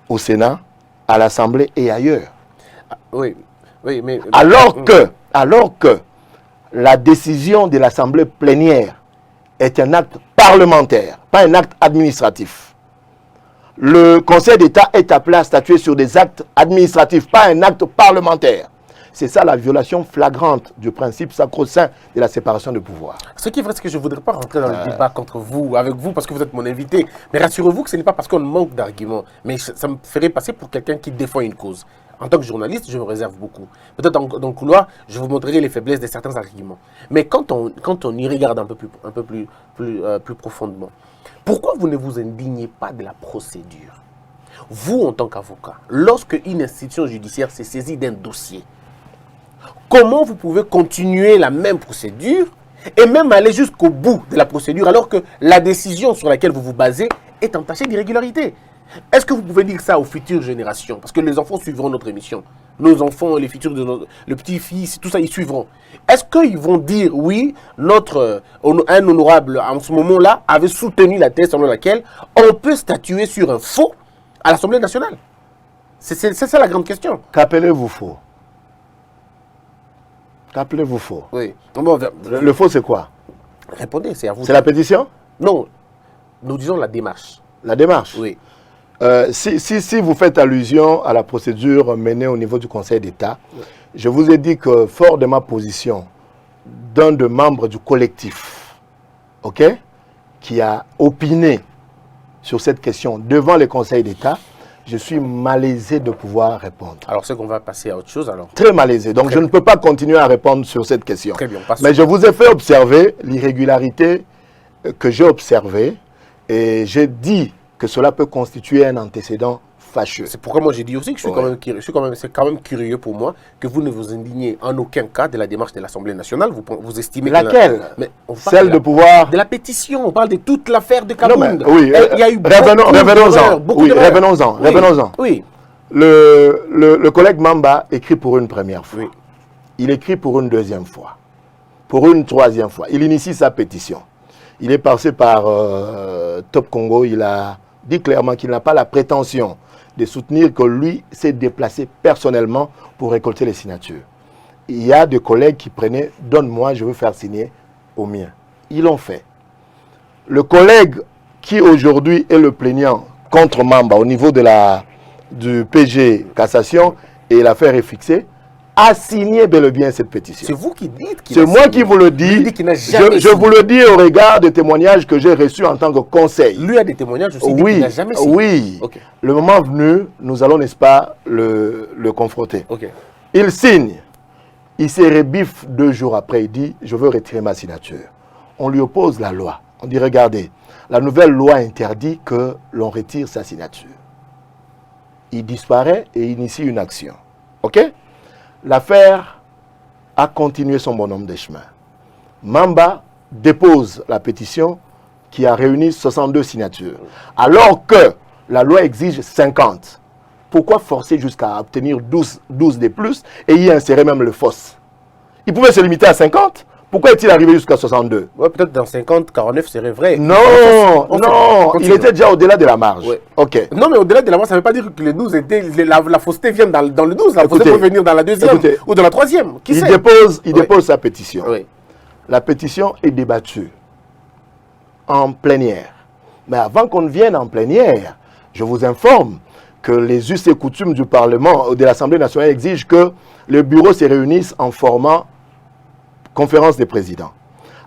au Sénat, à l'Assemblée et ailleurs. Oui, oui, mais... Alors que la décision de l'Assemblée plénière est un acte parlementaire, pas un acte administratif. Le Conseil d'État est appelé à statuer sur des actes administratifs, pas un acte parlementaire. C'est ça la violation flagrante du principe sacro-saint de la séparation de pouvoir. Ce qui est vrai, c'est que je ne voudrais pas rentrer dans le débat contre vous, avec vous, parce que vous êtes mon invité. Mais rassurez-vous que ce n'est pas parce qu'on manque d'arguments. Mais ça me ferait passer pour quelqu'un qui défend une cause. En tant que journaliste, je me réserve beaucoup. Peut-être dans le couloir, je vous montrerai les faiblesses de certains arguments. Mais quand on y regarde un peu plus profondément, pourquoi vous ne vous indignez pas de la procédure? Vous, en tant qu'avocat, lorsque une institution judiciaire s'est saisie d'un dossier, comment vous pouvez continuer la même procédure et même aller jusqu'au bout de la procédure alors que la décision sur laquelle vous vous basez est entachée d'irrégularité? Est-ce que vous pouvez dire ça aux futures générations? Parce que les enfants suivront notre émission. Nos enfants, les futurs le petit-fils, tout ça, ils suivront. Est-ce qu'ils vont dire, oui, un honorable, en ce moment-là, avait soutenu la thèse selon laquelle on peut statuer sur un faux à l'Assemblée nationale? C'est ça la grande question. Qu'appelez-vous faux? Qu'appelez-vous faux? Oui. Bon, Le faux, c'est quoi? répondez, c'est à vous. C'est la pétition? Non, nous disons la démarche. La démarche? Oui. Si vous faites allusion à la procédure menée au niveau du Conseil d'État, je vous ai dit que, fort de ma position, d'un des membres du collectif, ok, qui a opiné sur cette question devant le Conseil d'État, je suis malaisé de pouvoir répondre. Alors, c'est qu'on va passer à autre chose alors. Très malaisé. Donc, je ne peux pas continuer à répondre sur cette question. Très bien, on passe. Mais je vous ai fait observer l'irrégularité que j'ai observée et j'ai dit que cela peut constituer un antécédent fâcheux. C'est pourquoi moi j'ai dit aussi que je suis Ouais. c'est quand même curieux pour moi que vous ne vous indignez en aucun cas de la démarche de l'Assemblée nationale. Vous estimez Laquelle? Mais on parle Celle de pouvoir... de la pétition. On parle de toute l'affaire de Non, mais, Kabound. oui, Il y a eu revenons-en. beaucoup Oui, d'erreurs. revenons-en. Oui. Revenons-en. Oui. Le collègue Mamba écrit pour une première fois. Oui. Il écrit pour une deuxième fois. Pour une troisième fois. Il initie sa pétition. Il est passé par Top Congo. Il a dit clairement qu'il n'a pas la prétention de soutenir que lui s'est déplacé personnellement pour récolter les signatures. il y a des collègues qui prenaient « donne-moi, je veux faire signer au mien ». Ils l'ont fait. Le collègue qui aujourd'hui est le plaignant contre Mamba au niveau du PG Cassation et l'affaire est fixée, a signé bel et bien cette pétition. C'est vous qui dites qu'il C'est moi qui vous le dis. Lui dit qu'il n'a jamais Je vous le dis au regard des témoignages que j'ai reçus en tant que conseil. Lui a des témoignages aussi, dit qu'il n'a jamais signé. Oui. Ok. Le moment venu, nous allons, n'est-ce pas, le confronter. Ok. Il signe. Il se rebiffe 2 jours après. Il dit, je veux retirer ma signature. On lui oppose la loi. On dit, regardez, la nouvelle loi interdit que l'on retire sa signature. Il disparaît et initie une action. OK? L'affaire a continué son bonhomme de chemin. Mamba dépose la pétition qui a réuni 62 signatures. Alors que la loi exige 50. Pourquoi forcer jusqu'à obtenir 12 de plus et y insérer même le FOS? Il pouvait se limiter à 50. Pourquoi est-il arrivé jusqu'à 62? Ouais, peut-être dans 50, 49 serait vrai. Non, il était déjà au-delà de la marge. Ouais. Ok. Non, mais au-delà de la marge, ça ne veut pas dire que les 12 étaient. La fausseté vient dans le 12. La fausseté peut venir dans la deuxième ou dans la troisième. Qui sait? Il dépose sa pétition. Oui. La pétition est débattue en plénière. Mais avant qu'on ne vienne en plénière, je vous informe que les us et coutumes du Parlement, de l'Assemblée nationale exigent que le bureau se réunisse en format conférence des présidents.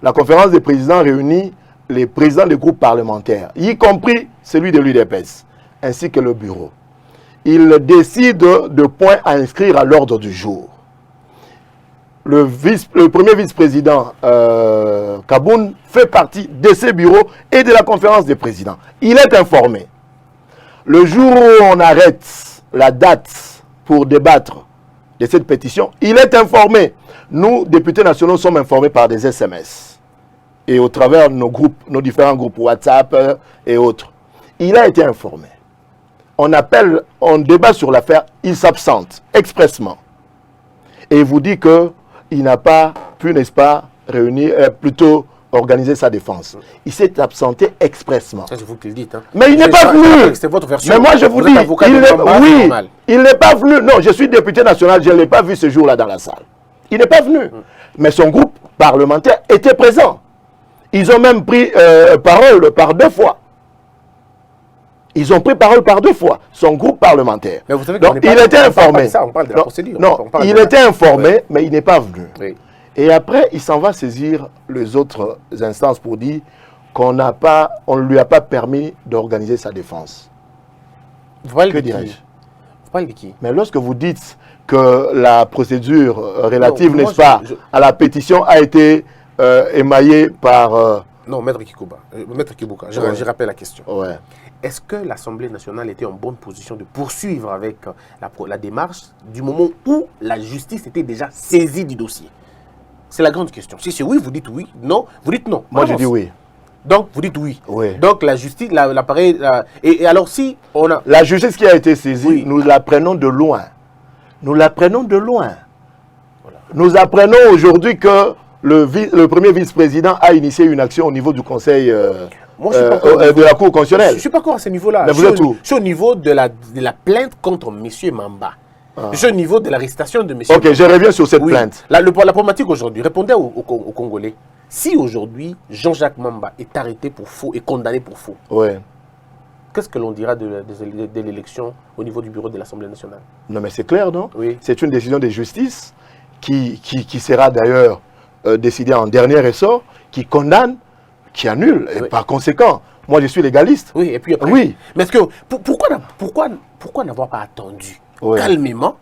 La conférence des présidents réunit les présidents des groupes parlementaires, y compris celui de l'UDPS, ainsi que le bureau. Ils décident de points à inscrire à l'ordre du jour. Le premier vice-président Kaboun fait partie de ces bureaux et de la conférence des présidents. Il est informé. Le jour où on arrête la date pour débattre de cette pétition, il est informé. Nous, députés nationaux, sommes informés par des SMS et au travers de nos différents groupes WhatsApp et autres. Il a été informé. On débat sur l'affaire, il s'absente expressement. Et il vous dit qu'il n'a pas pu, n'est-ce pas, organiser sa défense. Il s'est absenté expressement. Ça, c'est vous qui le dites. Hein. Mais il n'est pas venu. C'est votre version. Mais moi, je vous dis, il n'est pas venu. Non, je suis député national, je ne l'ai pas vu ce jour-là dans la salle. Il n'est pas venu. Mais son groupe parlementaire était présent. Ils ont même pris parole par 2 fois. Ils ont pris parole par 2 fois, son groupe parlementaire. Mais vous savez donc, il était informé. On parle de la procédure. Non, il était informé, oui. Mais il n'est pas venu. Oui. Et après, il s'en va saisir les autres instances pour dire qu'on ne lui a pas permis d'organiser sa défense. Que dirais-je? Vous parlez de qui? Mais lorsque vous dites que la procédure relative, non, n'est-ce pas, à la pétition a été émaillée par... Non, Maître Kikuba. Maître Kibuka, je rappelle la question. Ouais. Est-ce que l'Assemblée nationale était en bonne position de poursuivre avec la démarche du moment où la justice était déjà saisie du dossier? C'est la grande question. Si c'est oui, vous dites oui. Non, vous dites non. Moi, je dis oui. Donc, vous dites oui. Oui. Donc, la justice, l'appareil... Et alors, si on a... La justice qui a été saisie, oui. Nous la prenons de loin. Nous la prenons de loin. Voilà. Nous apprenons aujourd'hui que le premier vice-président a initié une action au niveau du Conseil Moi, de la Cour constitutionnelle. Je ne suis pas encore à ce niveau-là. Mais vous êtes où? Je suis au niveau de la plainte contre M. Mamba. Je suis au niveau de l'arrestation de M. Ok, Mamba. je reviens sur cette plainte. La problématique aujourd'hui, répondez aux Congolais. Si aujourd'hui, Jean-Jacques Mamba est arrêté pour faux et condamné pour faux, ouais. Qu'est-ce que l'on dira de l'élection au niveau du bureau de l'Assemblée nationale? Non, mais c'est clair, non? Oui. C'est une décision de justice qui sera d'ailleurs décidée en dernier ressort, qui condamne, qui annule. Et par conséquent, moi je suis légaliste. Oui, et puis après. Oui. Mais est-ce que pourquoi n'avoir pas attendu calmement,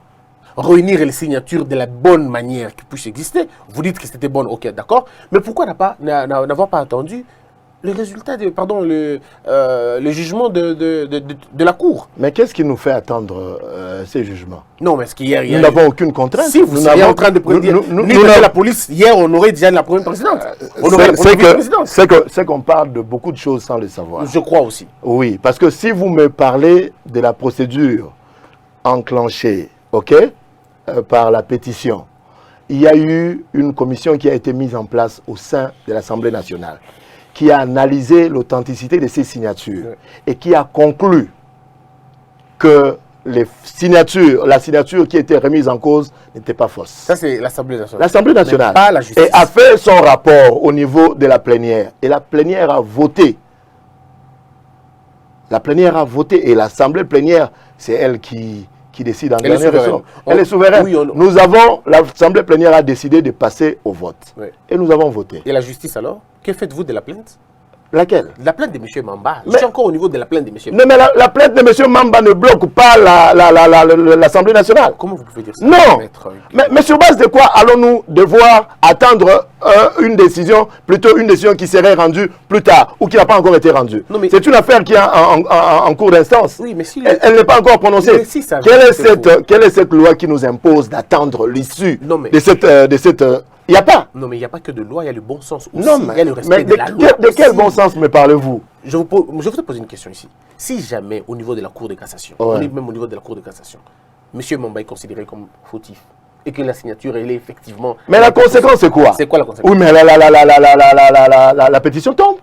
réunir les signatures de la bonne manière qui puisse exister? Vous dites que c'était bon, ok, d'accord. Mais pourquoi n'avoir pas attendu le résultat, le jugement de la Cour? Mais qu'est-ce qui nous fait attendre ces jugements? Non, mais est-ce qu'hier... Nous n'avons aucune contrainte. Si vous êtes en train de prédire la police, hier on aurait déjà la première présidente. C'est qu'on parle de beaucoup de choses sans le savoir. Je crois aussi. Oui, parce que si vous me parlez de la procédure enclenchée, par la pétition, il y a eu une commission qui a été mise en place au sein de l'Assemblée nationale, qui a analysé l'authenticité de ces signatures et qui a conclu que la signature qui était remise en cause n'était pas fausse. Ça, c'est l'Assemblée nationale. L'Assemblée nationale Mais pas la justice. et a fait son rapport au niveau de la plénière. Et la plénière a voté. La plénière a voté et l'Assemblée plénière, c'est elle qui décide en dernier ressort. Elle est souveraine. Oui, l'Assemblée plénière a décidé de passer au vote. Oui. Et nous avons voté. Et la justice alors? Que faites-vous de la plainte? Laquelle? La plainte de M. Mamba. Je Mais- suis encore au niveau de la plainte de M. Mamba. Non, mais la plainte de M. Mamba ne bloque pas l'Assemblée nationale. Comment vous pouvez dire ça? Non. maître Mais sur base de quoi allons-nous devoir attendre une décision qui serait rendue plus tard ou qui n'a pas encore été rendue? Non, mais- C'est une affaire qui est en cours d'instance. Oui, mais si... Elle n'est pas encore prononcée. Mais si ça Quelle vient, est cette loi qui nous impose d'attendre l'issue Non, mais- de cette... Il n'y a pas. Non, mais il n'y a pas que de loi, il y a le bon sens aussi. Non, il y a le respect mais de la loi. de quel aussi. bon sens me parlez-vous? Je vous pose une question ici. Si jamais, au niveau de la Cour de cassation, Ouais. on est même au niveau de la Cour de cassation, M. Mamba est considéré comme fautif et que la signature, elle est effectivement... Mais la conséquence, c'est quoi? C'est quoi la conséquence? Oui, mais la pétition tombe.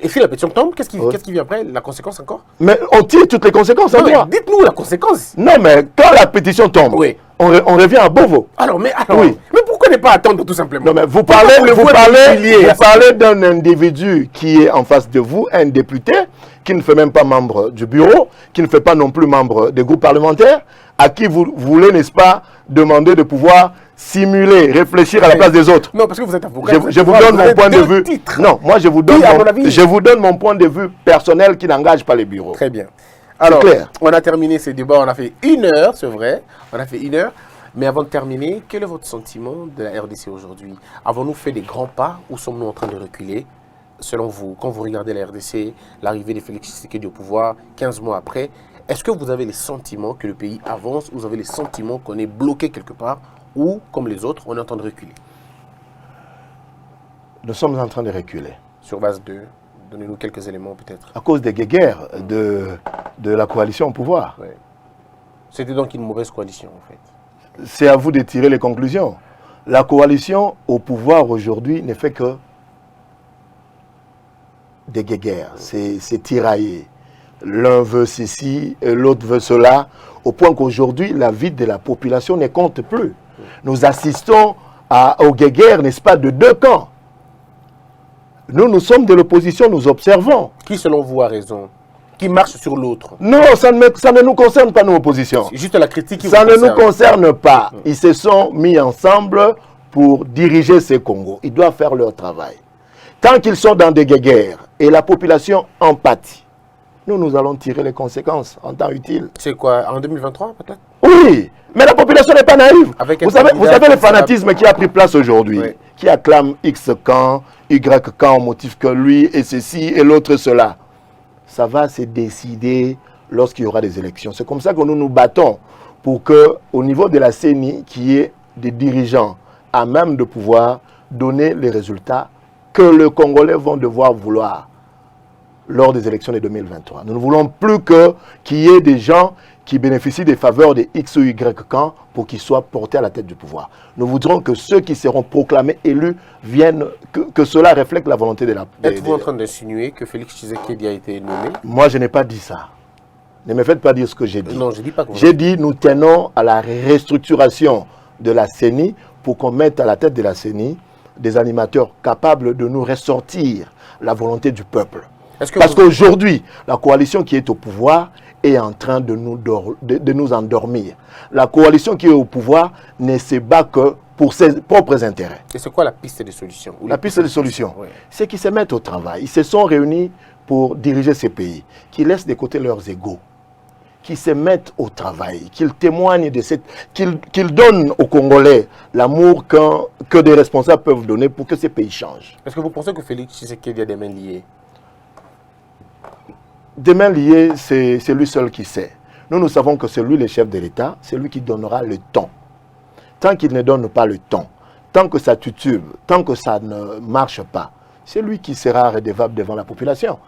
Et si la pétition tombe, qu'est-ce Ouais. qui vient après? La conséquence encore? Mais on tire toutes les conséquences en Non, mais droit. dites-nous la conséquence. Non, mais quand la pétition tombe, Oui. on revient à Beauvau. Alors, Oui. mais pourquoi ne pas attendre tout simplement? Non, mais vous Pourquoi parlez, le vous vote parlez, régulier, vous parlez d'un individu qui est en face de vous, un député, qui ne fait même pas membre du bureau, qui ne fait pas non plus membre des groupes parlementaires, à qui vous voulez, n'est-ce pas, demander de pouvoir simuler, réfléchir à la place des autres. Non, parce que vous êtes avocat. Je vous donne mon point de vue. Titres. Non, moi je vous donne, Oui, à mon avis. je vous donne mon point de vue personnel qui n'engage pas les bureaux. Très bien. Alors, clair. on a terminé ce débat, on a fait 1 heure, c'est vrai, on a fait 1 heure. Mais avant de terminer, quel est votre sentiment de la RDC aujourd'hui? Avons-nous fait des grands pas ou sommes-nous en train de reculer? Selon vous, quand vous regardez la RDC, l'arrivée de Félix Tshisekedi au pouvoir, 15 mois après, est-ce que vous avez les sentiments que le pays avance ou vous avez les sentiments qu'on est bloqué quelque part ou, comme les autres, on est en train de reculer? Nous sommes en train de reculer. Sur base de... Donnez-nous quelques éléments peut-être. À cause des guéguerres de la coalition au pouvoir. Ouais. C'était donc une mauvaise coalition en fait. C'est à vous de tirer les conclusions. La coalition au pouvoir aujourd'hui ne fait que des guéguerres. C'est tiraillé. L'un veut ceci et l'autre veut cela, au point qu'aujourd'hui, la vie de la population ne compte plus. Nous assistons aux guéguerres, n'est-ce pas, de deux camps. Nous sommes de l'opposition, nous observons. Qui selon vous a raison? Qui marche sur l'autre? Non, ça ne nous concerne pas, nous, opposition. C'est juste la critique qui Ça vous ne nous concerne. concerne pas. Ils se sont mis ensemble pour diriger ces Congos. Ils doivent faire leur travail. Tant qu'ils sont dans des guéguerres et la population en pâtit, nous allons tirer les conséquences en temps utile. C'est quoi? En 2023 peut-être? Oui, mais la population n'est pas naïve. Avec Vous un savez candidat le comme ça, fanatisme qui a pris place aujourd'hui, Oui. qui acclame X camp, Y camp au motif que lui et ceci et l'autre cela. Ça va se décider lorsqu'il y aura des élections. C'est comme ça que nous nous battons pour que, au niveau de la CENI, qui est des dirigeants à même de pouvoir donner les résultats que les Congolais vont devoir vouloir lors des élections de 2023. Nous ne voulons plus qu'il y ait des gens qui bénéficient des faveurs de X ou Y camp pour qu'ils soient portés à la tête du pouvoir. Nous voudrons que ceux qui seront proclamés élus viennent, que cela reflète la volonté de la... Êtes-vous en train d'insinuer que Félix Tshisekedi a été nommé? Moi, je n'ai pas dit ça. Ne me faites pas dire ce que j'ai dit. Non, je ne dis pas que vous... J'ai dit, nous tenons à la restructuration de la CENI pour qu'on mette à la tête de la CENI des animateurs capables de nous ressortir la volonté du peuple. Parce qu'aujourd'hui, la coalition qui est au pouvoir est en train de nous endormir. La coalition qui est au pouvoir ne se bat que pour ses propres intérêts. Et c'est quoi la piste de solution? La piste de solution, oui. c'est qu'ils se mettent au travail. Ils se sont réunis pour diriger ces pays, qu'ils laissent de côté leurs égos, qu'ils se mettent au travail, qu'ils témoignent de cette... qu'ils donnent aux Congolais l'amour que des responsables peuvent donner pour que ces pays changent. Est-ce que vous pensez que Félix Tshisekedi a des mains liées? Des mains liées, c'est lui seul qui sait. Nous savons que c'est lui le chef de l'État, c'est lui qui donnera le temps. Tant qu'il ne donne pas le temps, tant que ça titube, tant que ça ne marche pas, c'est lui qui sera redevable devant la population.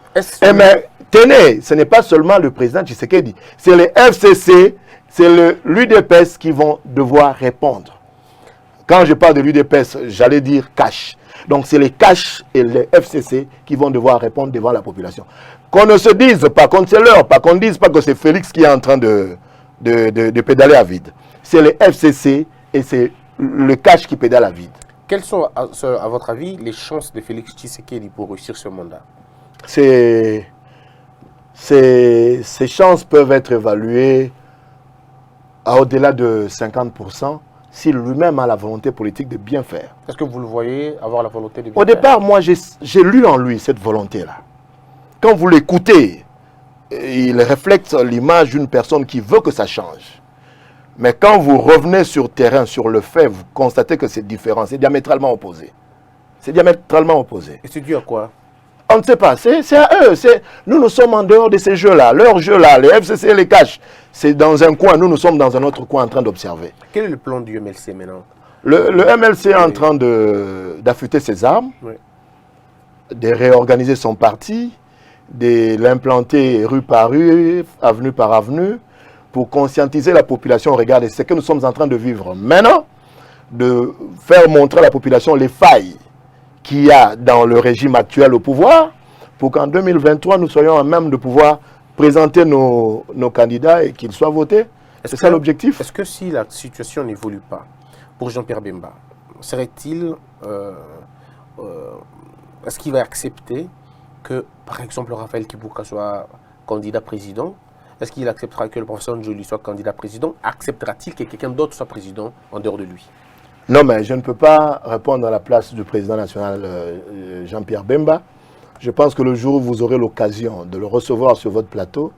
Mais tenez, ce n'est pas seulement le président Tshisekedi, c'est le FCC, c'est l'UDPS qui vont devoir répondre. Quand je parle de l'UDPS, j'allais dire cash. Donc c'est les cash et les FCC qui vont devoir répondre devant la population. Qu'on ne se dise pas, qu'on ne se leurre pas, qu'on ne dise pas que c'est Félix qui est en train de de pédaler à vide. C'est les FCC et c'est le cash qui pédale à vide. Quelles sont, à votre avis, les chances de Félix Tshisekedi pour réussir ce mandat? Ces chances peuvent être évaluées à au-delà de 50% si lui-même a la volonté politique de bien faire. Est-ce que vous le voyez avoir la volonté de bien Au faire? départ, moi, j'ai lu en lui cette volonté-là. Quand vous l'écoutez, il reflète l'image d'une personne qui veut que ça change. Mais quand vous revenez sur terrain, sur le fait, vous constatez que c'est différent, c'est diamétralement opposé. C'est diamétralement opposé. Et c'est dû à quoi? On ne sait pas, c'est à eux. Nous sommes en dehors de ces jeux-là. Leurs jeux-là, les FCC et les cash, c'est dans un coin, nous sommes dans un autre coin en train d'observer. Quel est le plan du MLC maintenant? Le MLC est en train d'affûter ses armes, Oui. de réorganiser son parti, de l'implanter rue par rue, avenue par avenue, pour conscientiser la population au regard de ce que nous sommes en train de vivre maintenant, de faire montrer à la population les failles qu'il y a dans le régime actuel au pouvoir, pour qu'en 2023, nous soyons à même de pouvoir présenter nos candidats et qu'ils soient votés. C'est ça l'objectif. Est-ce que si la situation n'évolue pas pour Jean-Pierre Bemba, serait-il... est-ce qu'il va accepter que, par exemple, Raphaël Kibuka soit candidat président? Est-ce qu'il acceptera que le professeur Njoli soit candidat président? Acceptera-t-il que quelqu'un d'autre soit président en dehors de lui? Non, mais je ne peux pas répondre à la place du président national Jean-Pierre Bemba. Je pense que le jour où vous aurez l'occasion de le recevoir sur votre plateau,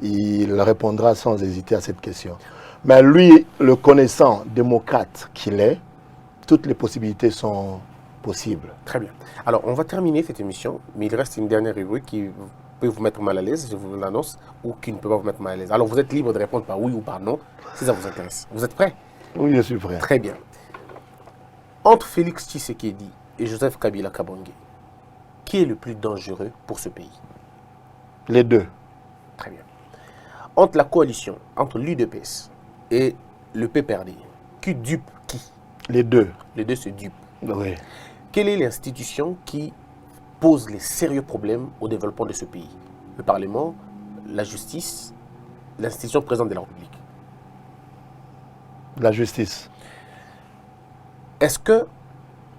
il répondra sans hésiter à cette question. Mais lui, le connaissant démocrate qu'il est, toutes les possibilités sont possibles. Très bien. Alors, on va terminer cette émission, mais il reste une dernière rubrique qui peut vous mettre mal à l'aise, je vous l'annonce, ou qui ne peut pas vous mettre mal à l'aise. Alors, vous êtes libre de répondre par oui ou par non, si ça vous intéresse. Vous êtes prêts? Oui, je suis prêt. Très bien. Entre Félix Tshisekedi et Joseph Kabila Kabange, qui est le plus dangereux pour ce pays? Les deux. Très bien. Entre la coalition, entre l'UDPS et le PPRD, qui dupe qui? Les deux. Les deux se dupent. Oui. Quelle est l'institution qui pose les sérieux problèmes au développement de ce pays? Le Parlement, la justice, l'institution présidente de la République. La justice. Est-ce que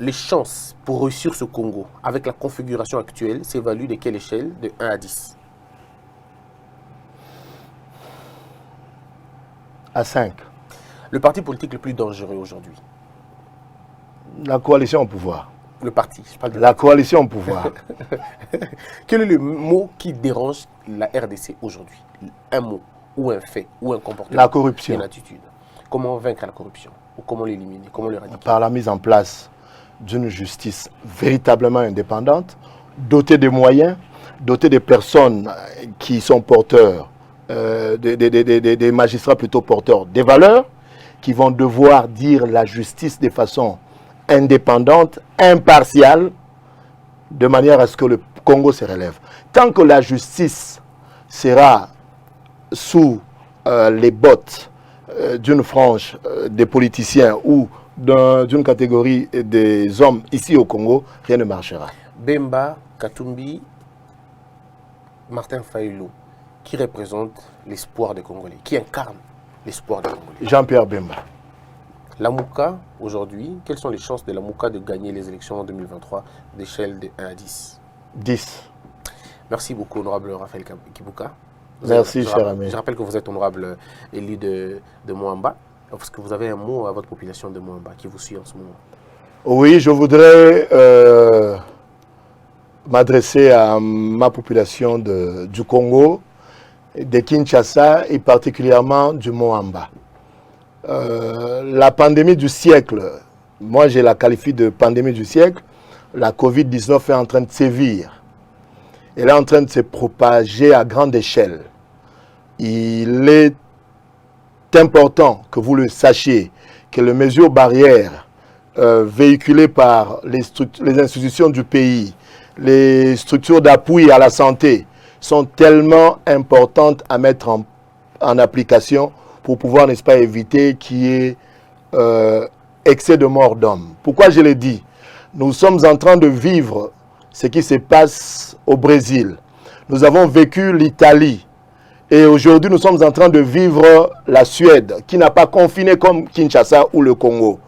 les chances pour réussir ce Congo, avec la configuration actuelle, s'évaluent de quelle échelle? De 1 à 10. À 5. Le parti politique le plus dangereux aujourd'hui? La coalition au pouvoir. Le parti, je parle de La coalition au pouvoir. Quel est le mot qui dérange la RDC aujourd'hui? Un mot, ou un fait, ou un comportement? La corruption. Une attitude. Comment vaincre la corruption? Ou comment l'éliminer? Comment l'éradiquer? Par la mise en place d'une justice véritablement indépendante, dotée de moyens, dotée de personnes qui sont porteurs, des magistrats plutôt porteurs des valeurs, qui vont devoir dire la justice de façon indépendante, impartiale, de manière à ce que le Congo se relève. Tant que la justice sera sous les bottes d'une frange des politiciens ou d'une catégorie des hommes ici au Congo, rien ne marchera. Bemba, Katumbi, Martin Fayulu, qui représente l'espoir des Congolais, qui incarne l'espoir des Congolais? Jean-Pierre Bemba. La Mouka, aujourd'hui, quelles sont les chances de la Mouka de gagner les élections en 2023 d'échelle de 1 à 10? 10. Merci beaucoup, honorable Raphaël Kibuka. Merci, cher ami. Je rappelle que vous êtes honorable élu de Moamba, parce que vous avez un mot à votre population de Moamba qui vous suit en ce moment. Oui, je voudrais m'adresser à ma population du Congo, de Kinshasa et particulièrement du Moamba. La pandémie du siècle, moi je la qualifie de pandémie du siècle, la Covid-19 est en train de sévir. Elle est en train de se propager à grande échelle. Il est important que vous le sachiez, que les mesures barrières véhiculées par les institutions du pays, les structures d'appui à la santé, sont tellement importantes à mettre en application pour pouvoir, n'est-ce pas, éviter qu'il y ait excès de mort d'hommes. Pourquoi je l'ai dit? Nous sommes en train de vivre ce qui se passe au Brésil. Nous avons vécu l'Italie. Et aujourd'hui, nous sommes en train de vivre la Suède, qui n'a pas confiné comme Kinshasa ou le Congo.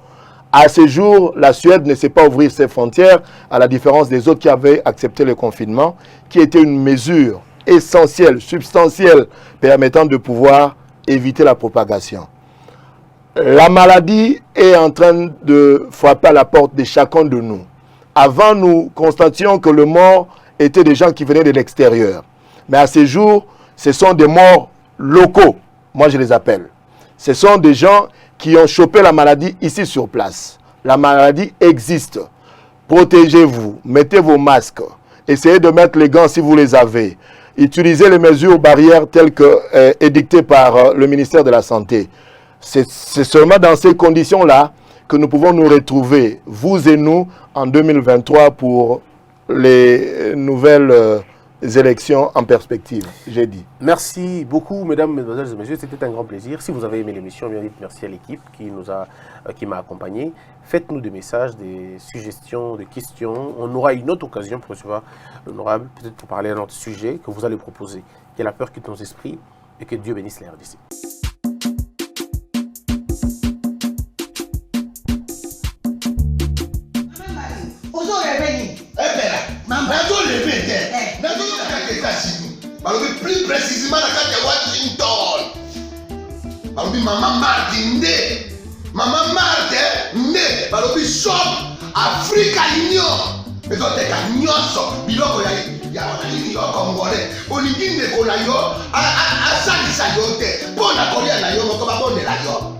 À ce jour, la Suède ne sait pas ouvrir ses frontières, à la différence des autres qui avaient accepté le confinement, qui était une mesure essentielle, substantielle, permettant de pouvoir éviter la propagation. La maladie est en train de frapper à la porte de chacun de nous. Avant, nous constations que le mort était des gens qui venaient de l'extérieur. Mais à ce jour, ce sont des morts locaux, moi je les appelle. Ce sont des gens qui ont chopé la maladie ici sur place. La maladie existe. Protégez-vous, mettez vos masques, essayez de mettre les gants si vous les avez. Utilisez les mesures barrières telles que édictées par le ministère de la Santé. C'est seulement dans ces conditions-là que nous pouvons nous retrouver, vous et nous, en 2023 pour les nouvelles élections en perspective, j'ai dit. Merci beaucoup, mesdames, mesdemoiselles et messieurs. C'était un grand plaisir. Si vous avez aimé l'émission, bien dites merci à l'équipe qui m'a accompagné. Faites-nous des messages, des suggestions, des questions. On aura une autre occasion pour recevoir l'honorable, peut-être pour parler d'un autre sujet que vous allez proposer. Que la peur quitte nos esprits et que Dieu bénisse la RDC. Plus précisément dans Washington. Maman Martin né. Maman Martin né. Balobi shop Africa Union. Mais donc t'es kanyoso. Biloko ya wanani yo Congolais. Olingi ne kona yo. Asali sa yo te. Pona kolia na yo moko ba bonela yo.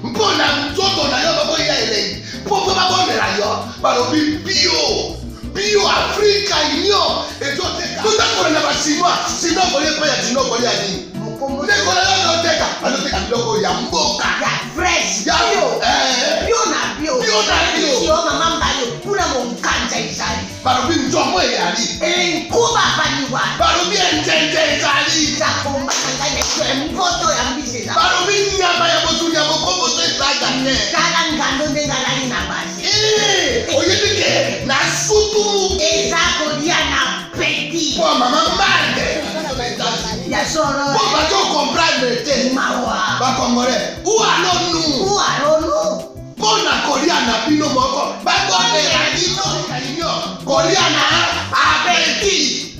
Mpona nzoto na yo babo ya ele. Popo ba bonela yo. Balobi bio Africa Union. Et donc tout à fait na chinois. Sinon kolia pa ya chinois kolia ni. Ndekola yo teka. Aloteka biloko ya mboka. Ya fresh. Ya Bio na bio. Bio na bio. Sio mama mbayo. Kuna mkanja isali. Balobi nzomo yali. Nkuba baniwa. Balobi enjenje ezali. Zakomba kanganya kwe mpoto ya mbiseza. Balobi nyama ya botu ya bokombo to esaga te. Kala ngando ndenga nani na basi. Oyedike na sutu. Ezako dia na petit. Po mama mande. Ya soro. Po bato comprendre te. Mawa. Ba Congolais. Où allons-nous? Où allons-nous? Pona kolia na bino moko. Ba bonela bino. Kolia na apeti.